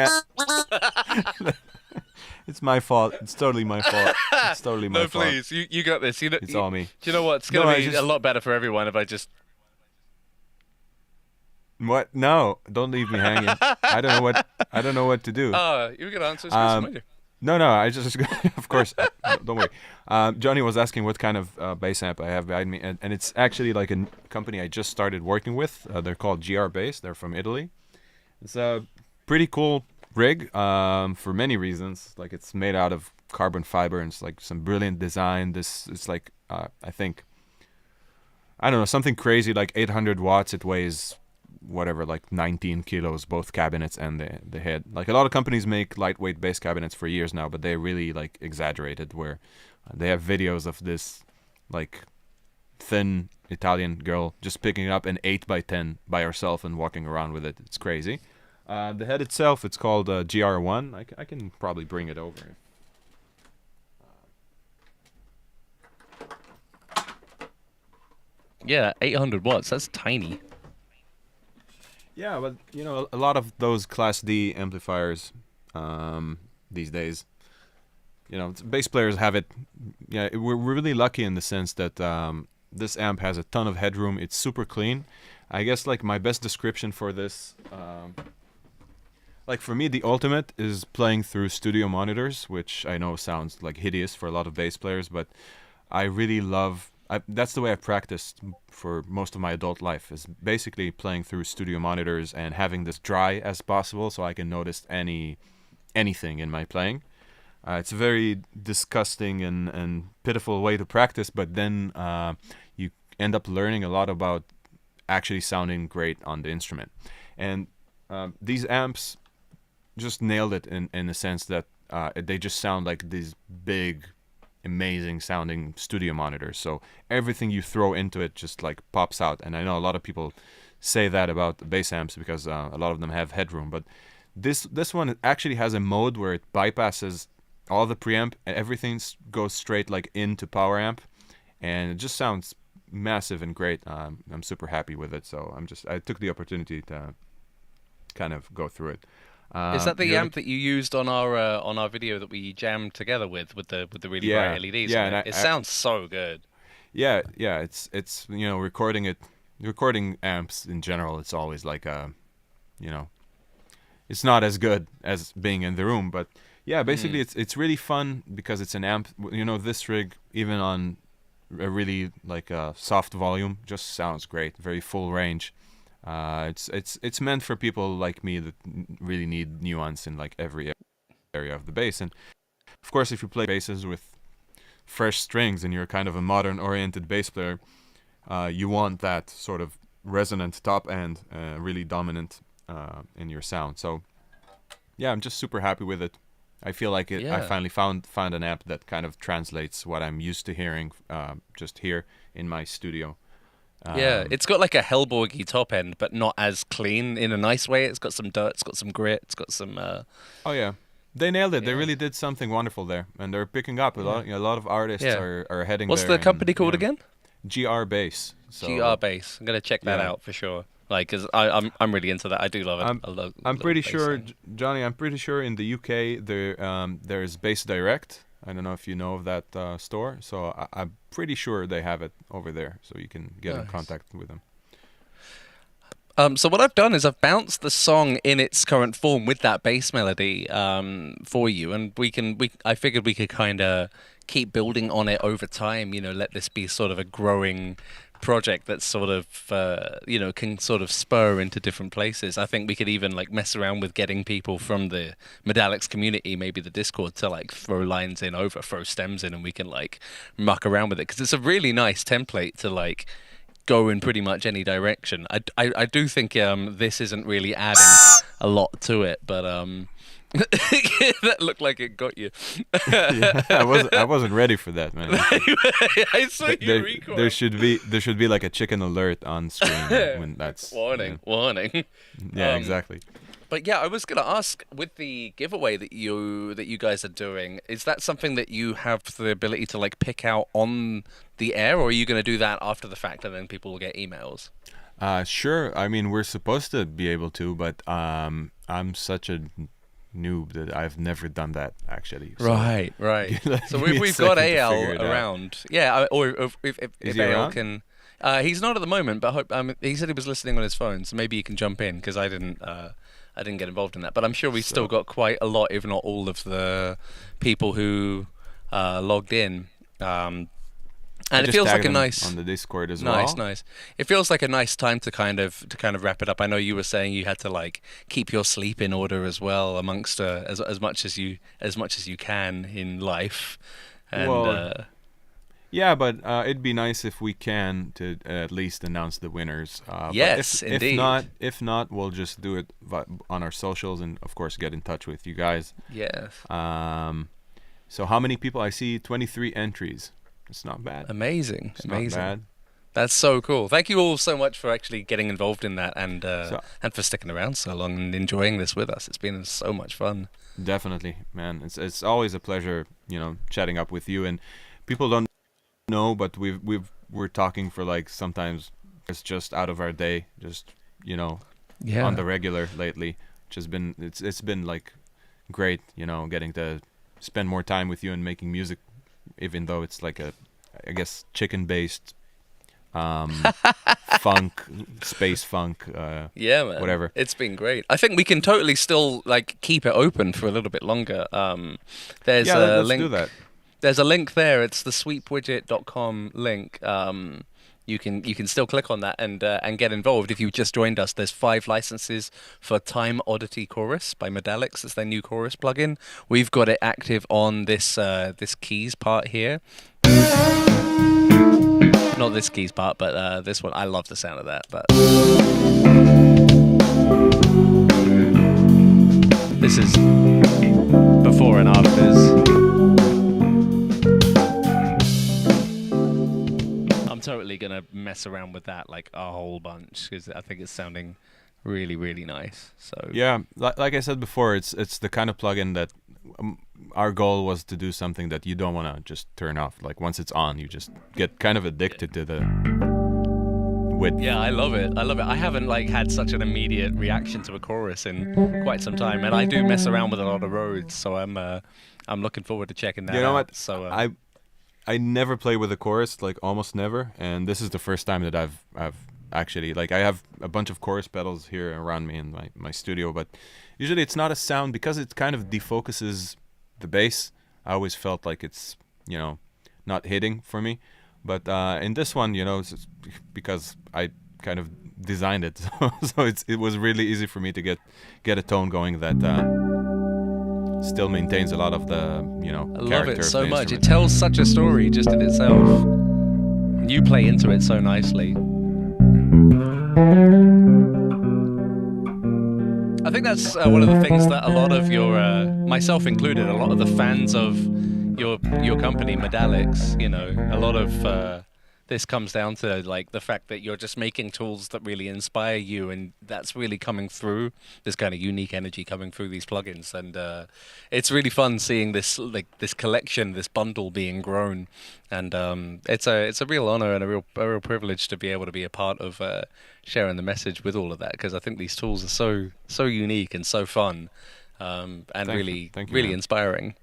it's my fault. It's totally my fault. It's totally my fault. No, please. You got this. It's all me. Do you know what? It's going to be a lot better for everyone if I just... What? No, don't leave me hanging. I don't know what to do. Oh, you can answer. No, I just of course. Don't worry. Johnny was asking what kind of bass amp I have behind me, and it's actually like a company I just started working with. They're called GR Bass. They're from Italy. It's a pretty cool rig for many reasons. Like it's made out of carbon fiber and it's like some brilliant design. It's like I think I don't know, something crazy like 800 watts. It weighs whatever, like 19 kilos, both cabinets and the head. Like a lot of companies make lightweight bass cabinets for years now, but they really like exaggerated where they have videos of this like thin Italian girl just picking up an 8x10 by herself and walking around with it. It's crazy. The head itself, it's called GR1. I can probably bring it over. Yeah, 800 watts. That's tiny. Yeah, but you know, a lot of those Class D amplifiers these days, you know, bass players have it. Yeah, we're really lucky in the sense that this amp has a ton of headroom. It's super clean. I guess like my best description for this, like for me, the ultimate is playing through studio monitors, which I know sounds like hideous for a lot of bass players, but I really love. That's the way I've practiced for most of my adult life, is basically playing through studio monitors and having this dry as possible so I can notice anything in my playing. It's a very disgusting and pitiful way to practice, but then you end up learning a lot about actually sounding great on the instrument. And these amps just nailed it in the sense that they just sound like these big amazing sounding studio monitors. So everything you throw into it just like pops out. And I know a lot of people say that about the bass amps because a lot of them have headroom, but this one actually has a mode where it bypasses all the preamp and everything goes straight like into power amp, and it just sounds massive and great. I'm super happy with it, so I took the opportunity to kind of go through it. Is that the amp that you used on our video that we jammed together with the really bright LEDs? Yeah, it sounds so good. Yeah, it's recording amps in general. It's always like it's not as good as being in the room, but yeah, basically it's really fun because it's an amp. This rig, even on a really like soft volume, just sounds great. Very full range. It's meant for people like me that really need nuance in like every area of the bass. And of course, if you play basses with fresh strings and you're kind of a modern-oriented bass player, you want that sort of resonant top end, really dominant in your sound. So yeah, I'm just super happy with it. I feel like I finally found an amp that kind of translates what I'm used to hearing just here in my studio. Yeah, it's got like a Hellborgy top end, but not as clean in a nice way. It's got some dirt, it's got some grit, it's got some... Oh yeah, they nailed it. They really did something wonderful there, and they're picking up. A lot of artists are heading What's there. What's the company called again? GR Bass. So, GR Bass. I'm gonna check that out for sure. Like, cause I'm really into that. I do love it. I'm pretty sure, Johnny. I'm pretty sure in the UK there's Bass Direct. I don't know if you know of that store. So I'm pretty sure they have it over there, so you can get in contact with them. So what I've done is I've bounced the song in its current form with that bass melody for you, and I figured we could kind of keep building on it over time. Let this be sort of a growing project that sort of can sort of spur into different places. I think we could even like mess around with getting people from the Modalics community, maybe the Discord, to like throw lines in over, throw stems in, and we can like muck around with it, because it's a really nice template to like go in pretty much any direction. I do think this isn't really adding a lot to it, but that looked like it got you. Yeah, I wasn't ready for that, man. I saw you recoil. There should be like a chicken alert on screen when that's warning. Yeah, exactly. But yeah, I was gonna ask, with the giveaway that you guys are doing, is that something that you have the ability to like pick out on the air, or are you gonna do that after the fact and then people will get emails? Sure. I mean, we're supposed to be able to, but I'm such a noob that I've never done that actually. So right. So we've got AL around. Yeah, or if AL can. He's not at the moment, but he said he was listening on his phone, so maybe he can jump in, because I didn't get involved in that. But I'm sure we've still got quite a lot, if not all, of the people who logged in. And it feels like a nice on the Discord as well. Nice. It feels like a nice time to kind of wrap it up. I know you were saying you had to like keep your sleep in order as well, amongst as much as you can in life. And yeah, but it'd be nice if we can to at least announce the winners. Yes, indeed. If not, we'll just do it on our socials, and of course get in touch with you guys. Yes. So how many people? I see 23 entries. It's not bad. Amazing. Not bad. That's so cool. Thank you all so much for actually getting involved in that, and for sticking around so long and enjoying this with us. It's been so much fun. Definitely, man. It's always a pleasure, chatting up with you. And people don't know, but we're talking for like sometimes it's just out of our day, just on the regular lately. Just been it's been like great, getting to spend more time with you and making music. Even though it's like I guess chicken-based funk, space funk, yeah, man. Whatever. It's been great. I think we can totally still like keep it open for a little bit longer. There's a link. Do that. There's a link there. It's the sweepwidget.com link. You can still click on that and get involved. If you just joined us, there's 5 licenses for Time Oddity Chorus by Modalics. It's their new chorus plugin. We've got it active on this keys part here. Not this keys part, but this one. I love the sound of that. But this is before and after this. totally gonna mess around with that like a whole bunch because I think it's sounding really, really nice. So yeah, like I said before, it's the kind of plugin that our goal was to do something that you don't want to just turn off. Like once it's on, you just get kind of addicted to the width. Yeah, I love it. I haven't like had such an immediate reaction to a chorus in quite some time, and I do mess around with a lot of Rhodes, so I'm looking forward to checking that out. You know what? So I never play with a chorus, like almost never, and this is the first time that I've actually, like, I have a bunch of chorus pedals here around me in my studio, but usually it's not a sound because it kind of defocuses the bass. I always felt like it's, you know, not hitting for me. But in this one, you know, it's because I kind of designed it, so it was really easy for me to get a tone going that still maintains a lot of the, you know, I love character it so of the much. instrument. It tells such a story just in itself. You play into it so nicely. I think that's one of the things that a lot of your, myself included, a lot of the fans of your company, Modalics, you know, a lot of this comes down to like the fact that you're just making tools that really inspire you, and that's really coming through. This kind of unique energy coming through these plugins, and it's really fun seeing this this collection, this bundle being grown, and it's a real honor and a real privilege to be able to be a part of sharing the message with all of that, because I think these tools are so unique and so fun, and Thank you, really man. Inspiring.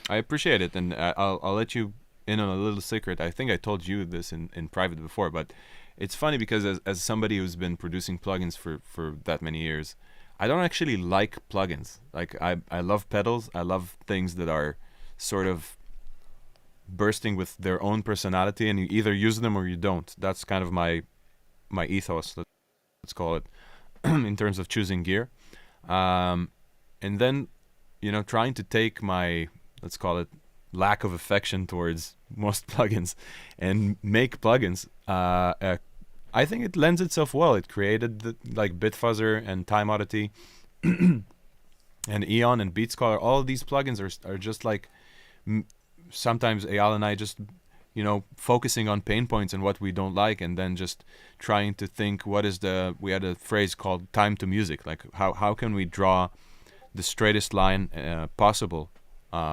I appreciate it, and I'll let you in on a little secret. I think I told you this in private before, but it's funny because as somebody who's been producing plugins for that many years, I don't actually like plugins. Like I love pedals. I love things that are sort of bursting with their own personality, and you either use them or you don't. That's kind of my ethos, let's call it, in terms of choosing gear. And then, you know, trying to take my, let's call it, lack of affection towards most plugins and make plugins. I think it lends itself well. It created like Bitfuzzer and Time Oddity and Eon and Beat Scholar. All of these plugins are just like sometimes Eyal and I just, you know, focusing on pain points and what we don't like, and then just trying to think we had a phrase called time to music. Like how can we draw the straightest line possible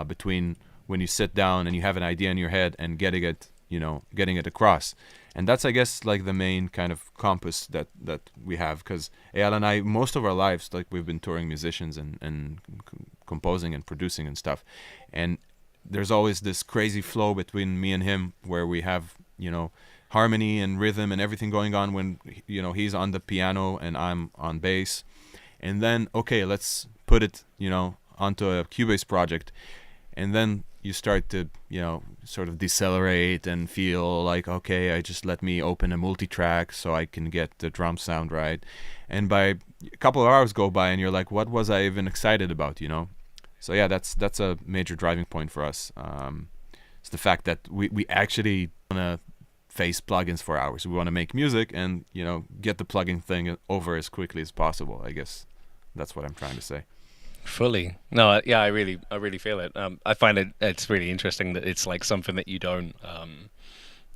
between when you sit down and you have an idea in your head and getting it across. And that's, I guess, like the main kind of compass that we have, because Eyal and I, most of our lives, like, we've been touring musicians and composing and producing and stuff, and there's always this crazy flow between me and him where we have, you know, harmony and rhythm and everything going on when, you know, he's on the piano and I'm on bass, and then okay, let's put it, you know, onto a Cubase project, and then you start to, you know, sort of decelerate and feel like, okay, let me open a multi-track so I can get the drum sound right. And by a couple of hours go by and you're like, what was I even excited about, you know? So yeah, that's a major driving point for us. It's the fact that we actually want to face plugins for hours. We want to make music and, you know, get the plugin thing over as quickly as possible. I guess that's what I'm trying to say. Fully. No, yeah, I really feel it. I find it's really interesting that it's like something that you don't,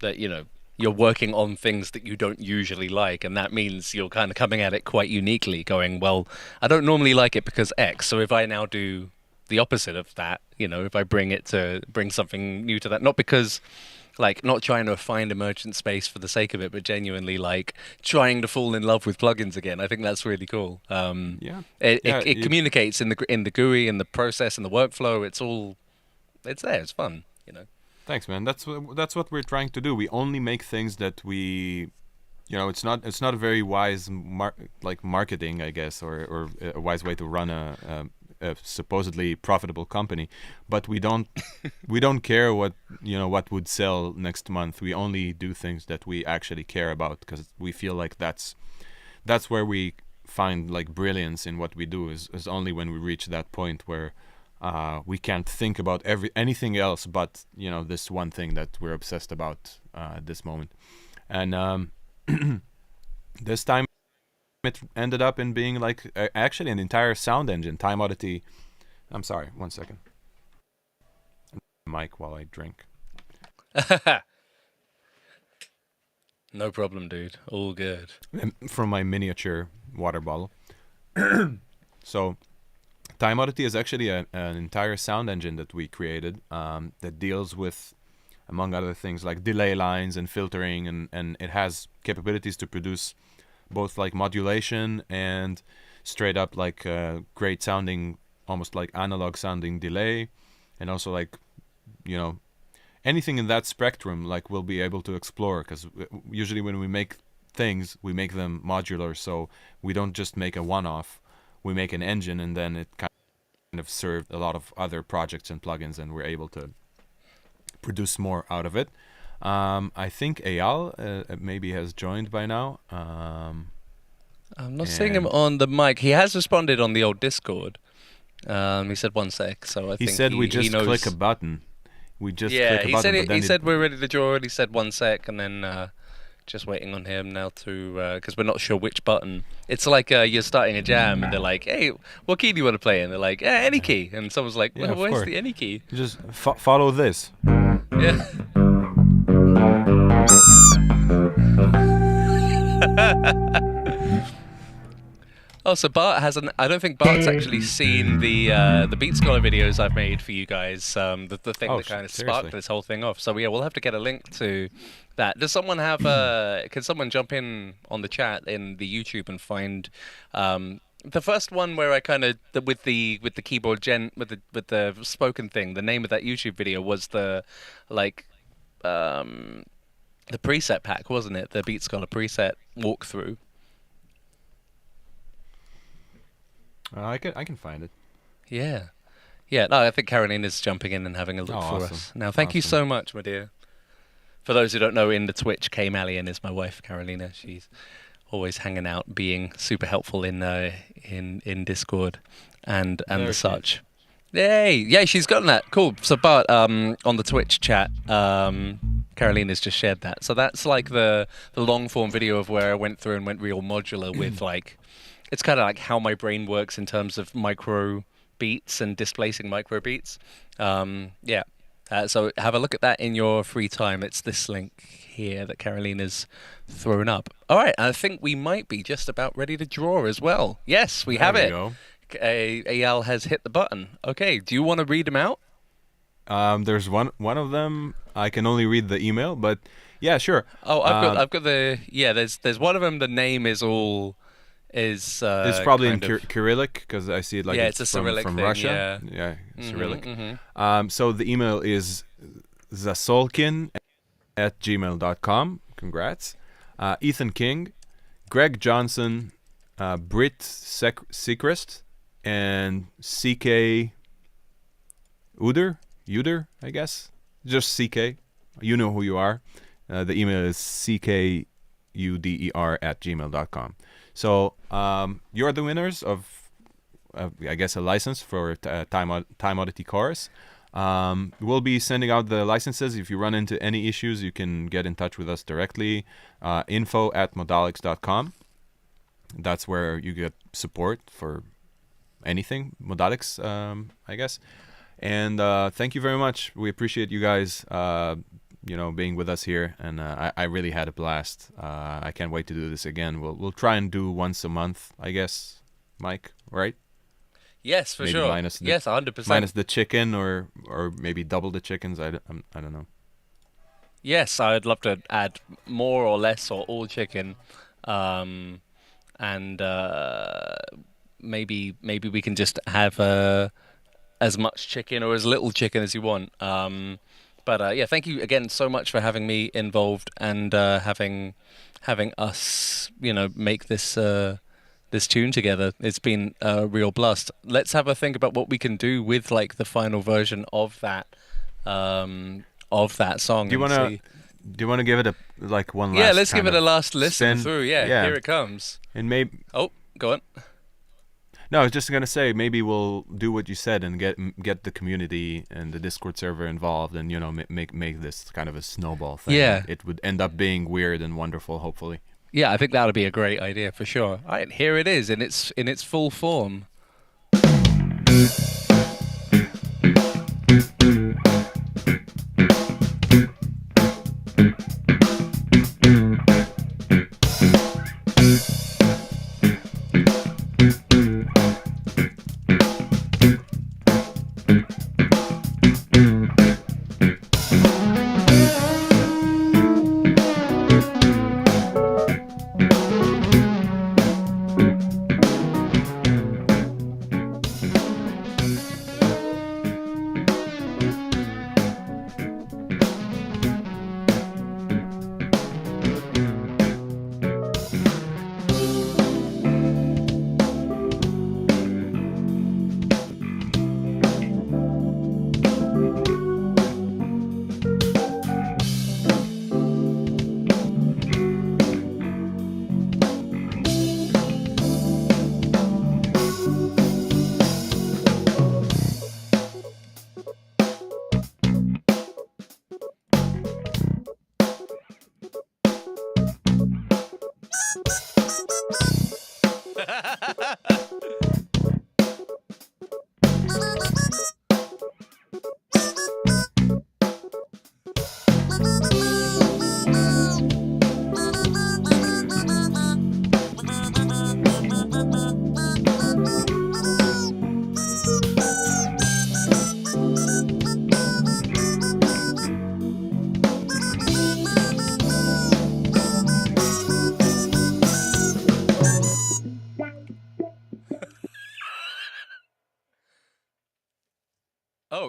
that, you know, you're working on things that you don't usually like, and that means you're kind of coming at it quite uniquely, going, well, I don't normally like it because X, so if I now do the opposite of that, you know, if I bring something new to that, not because, like, not trying to find emergent space for the sake of it, but genuinely like trying to fall in love with plugins again. I think that's really cool. It communicates in the GUI, in the process, in the workflow. It's there. It's fun, you know. Thanks, man. That's what we're trying to do. We only make things that we, you know, it's not a very wise marketing, I guess, or a wise way to run a supposedly profitable company, but we don't care what would sell next month. We only do things that we actually care about, because we feel like that's where we find like brilliance in what we do, is only when we reach that point where we can't think about anything else but, you know, this one thing that we're obsessed about at this moment. And this time it ended up in being like actually an entire sound engine. Time Oddity. I'm sorry, 1 second. Mic while I drink. No problem, dude. All good. From my miniature water bottle. So, Time Oddity is actually an entire sound engine that we created that deals with, among other things, like delay lines and filtering, and it has capabilities to produce both like modulation and straight up like great sounding, almost like analog sounding delay, and also like, you know, anything in that spectrum like we'll be able to explore, because usually when we make things, we make them modular, so we don't just make a one-off, we make an engine, and then it kind of served a lot of other projects and plugins, and we're able to produce more out of it. I think Eyal maybe has joined by now. I'm not seeing him on the mic. He has responded on the old Discord. He said 1 sec, so I think he said we just knows. click a button. We just yeah, click a button. He said we're ready to draw, and he said 1 sec, and then just waiting on him now to, because we're not sure which button. It's like you're starting a jam, and they're like, hey, what key do you want to play? And they're like, any key. And someone's like, Yeah, where's the any key? You just follow this. Yeah. Oh, so Bart hasn't. I don't think Bart's actually seen the Beat Scholar videos I've made for you guys. The thing that kind of sparked this whole thing off. So yeah, we'll have to get a link to that. Does someone have? Can someone jump in on the chat in the YouTube and find the first one where I kind of with the keyboard with the spoken thing? The name of that YouTube video was the preset pack, wasn't it? The Beat Scholar preset walkthrough. I can find it. Yeah. Yeah, no, I think Caroline is jumping in and having a look for us. Now, thank you so much, my dear. For those who don't know, in the Twitch, Kay Malyan is my wife, Carolina. She's always hanging out, being super helpful in Discord and the such. Yay! Yeah, she's gotten that. Cool. So, Bart, on the Twitch chat, Carolina's just shared that. So that's like the long form video of where I went through and went real modular with like, it's kind of like how my brain works in terms of micro beats and displacing micro beats. Yeah. So have a look at that in your free time. It's this link here that Carolina's thrown up. All right. I think we might be just about ready to draw as well. Yes, we have it. Go. Eyal has hit the button. Okay. Do you want to read them out? There's one of them. I can only read the email, but yeah, sure. Oh, I've got the There's one of them. The name is all. It's probably in Cyrillic, because I see it like it's a Cyrillic from thing, Russia. Yeah, Cyrillic. So the email is zasolkin@gmail.com. Congrats. Ethan King, Greg Johnson, Britt Seacrest, and CK Uder, I guess. Just CK. You know who you are. The email is ckuder@gmail.com. So you're the winners of I guess, a license for Time Oddity Chorus. We'll be sending out the licenses. If you run into any issues, you can get in touch with us directly. info@modalics.com. That's where you get support for anything Modalics, I guess. And thank you very much. We appreciate you guys being with us here, and I really had a blast. I can't wait to do this again. We'll try and do once a month, I guess, Mike, right? Yes, for sure. Yes, 100%. Minus the chicken, or maybe double the chickens. I don't know. Yes, I'd love to add more or less or all chicken, and maybe we can just have as much chicken or as little chicken as you want. But yeah, thank you again so much for having me involved and having us, make this tune together. It's been a real blast. Let's have a think about what we can do with like the final version of that song. Do you want to give it one last? Yeah, let's give it a last listen through. Yeah, here it comes. And maybe. Oh, go on. No, I was just gonna say maybe we'll do what you said and get the community and the Discord server involved, and make this kind of a snowball thing. Yeah, it would end up being weird and wonderful, hopefully. Yeah, I think that would be a great idea for sure. All right, here it is in its full form.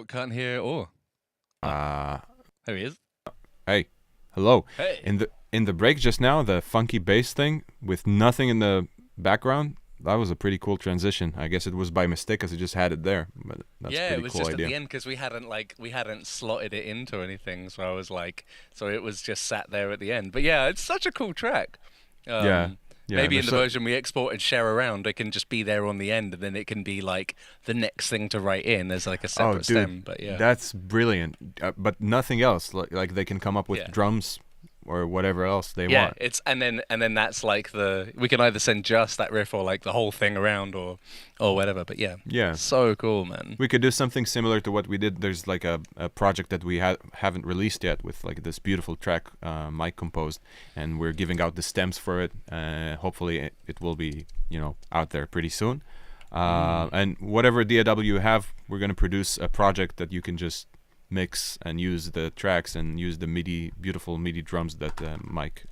can't hear or. There he is. Hey, hello. Hey. In the break just now, the funky bass thing with nothing in the background, that was a pretty cool transition. I guess it was by mistake because it just had it there, but that's yeah, pretty it was cool just idea. at the end because we hadn't slotted it into anything. So I was like, so it was just sat there at the end. But yeah, it's such a cool track. Yeah, maybe in the version we export and share around, it can just be there on the end, and then it can be like the next thing to write in. There's like a separate stem. But yeah, that's brilliant. But nothing else. Like they can come up with drums or whatever else they want. Yeah, it's and then that's like we can either send just that riff or like the whole thing around or whatever. But yeah, so cool, man. We could do something similar to what we did. There's like a project that we haven't released yet with like this beautiful track Mike composed, and we're giving out the stems for it. Hopefully it will be out there pretty soon. And whatever DAW you have, we're gonna produce a project that you can just mix and use the tracks and use the beautiful MIDI drums that Mike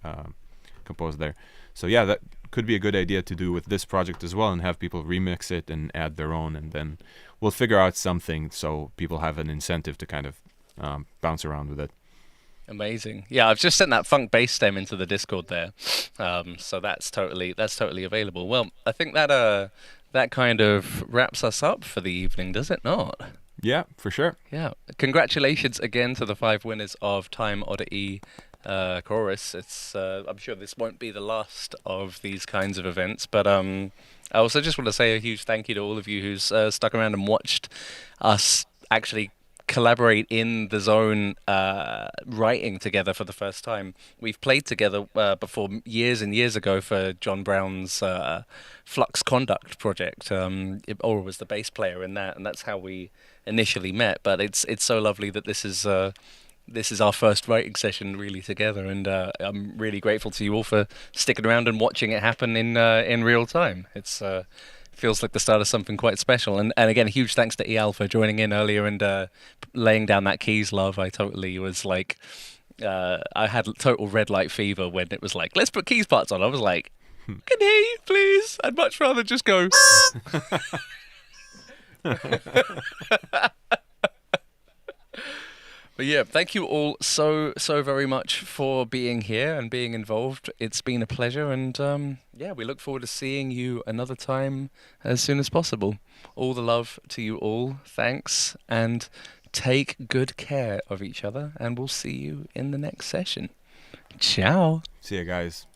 composed there. So yeah, that could be a good idea to do with this project as well, and have people remix it and add their own, and then we'll figure out something so people have an incentive to kind of bounce around with it. Amazing. Yeah, I've just sent that funk bass stem into the Discord there, so that's totally available. Well, I think that kind of wraps us up for the evening, does it not? Yeah, for sure. Yeah. Congratulations again to the 5 winners of Time Oddity Chorus. It's I'm sure this won't be the last of these kinds of events, but I also just want to say a huge thank you to all of you who's stuck around and watched us actually collaborate in the zone, writing together for the first time. We've played together before years and years ago for John Brown's Flux Conduct project. Or was the bass player in that, and that's how we initially met. But it's so lovely that this is our first writing session really together, and I'm really grateful to you all for sticking around and watching it happen in real time. It's feels like the start of something quite special, and again, huge thanks to Eyal for joining in earlier and laying down that keys love. I totally was like, I had total red light fever when it was like, let's put keys parts on. I was like, can hear you, please. I'd much rather just go. But yeah, thank you all so very much for being here and being involved. It's been a pleasure, and we look forward to seeing you another time as soon as possible. All the love to you all. Thanks, and take good care of each other, and we'll see you in the next session. Ciao. See you guys.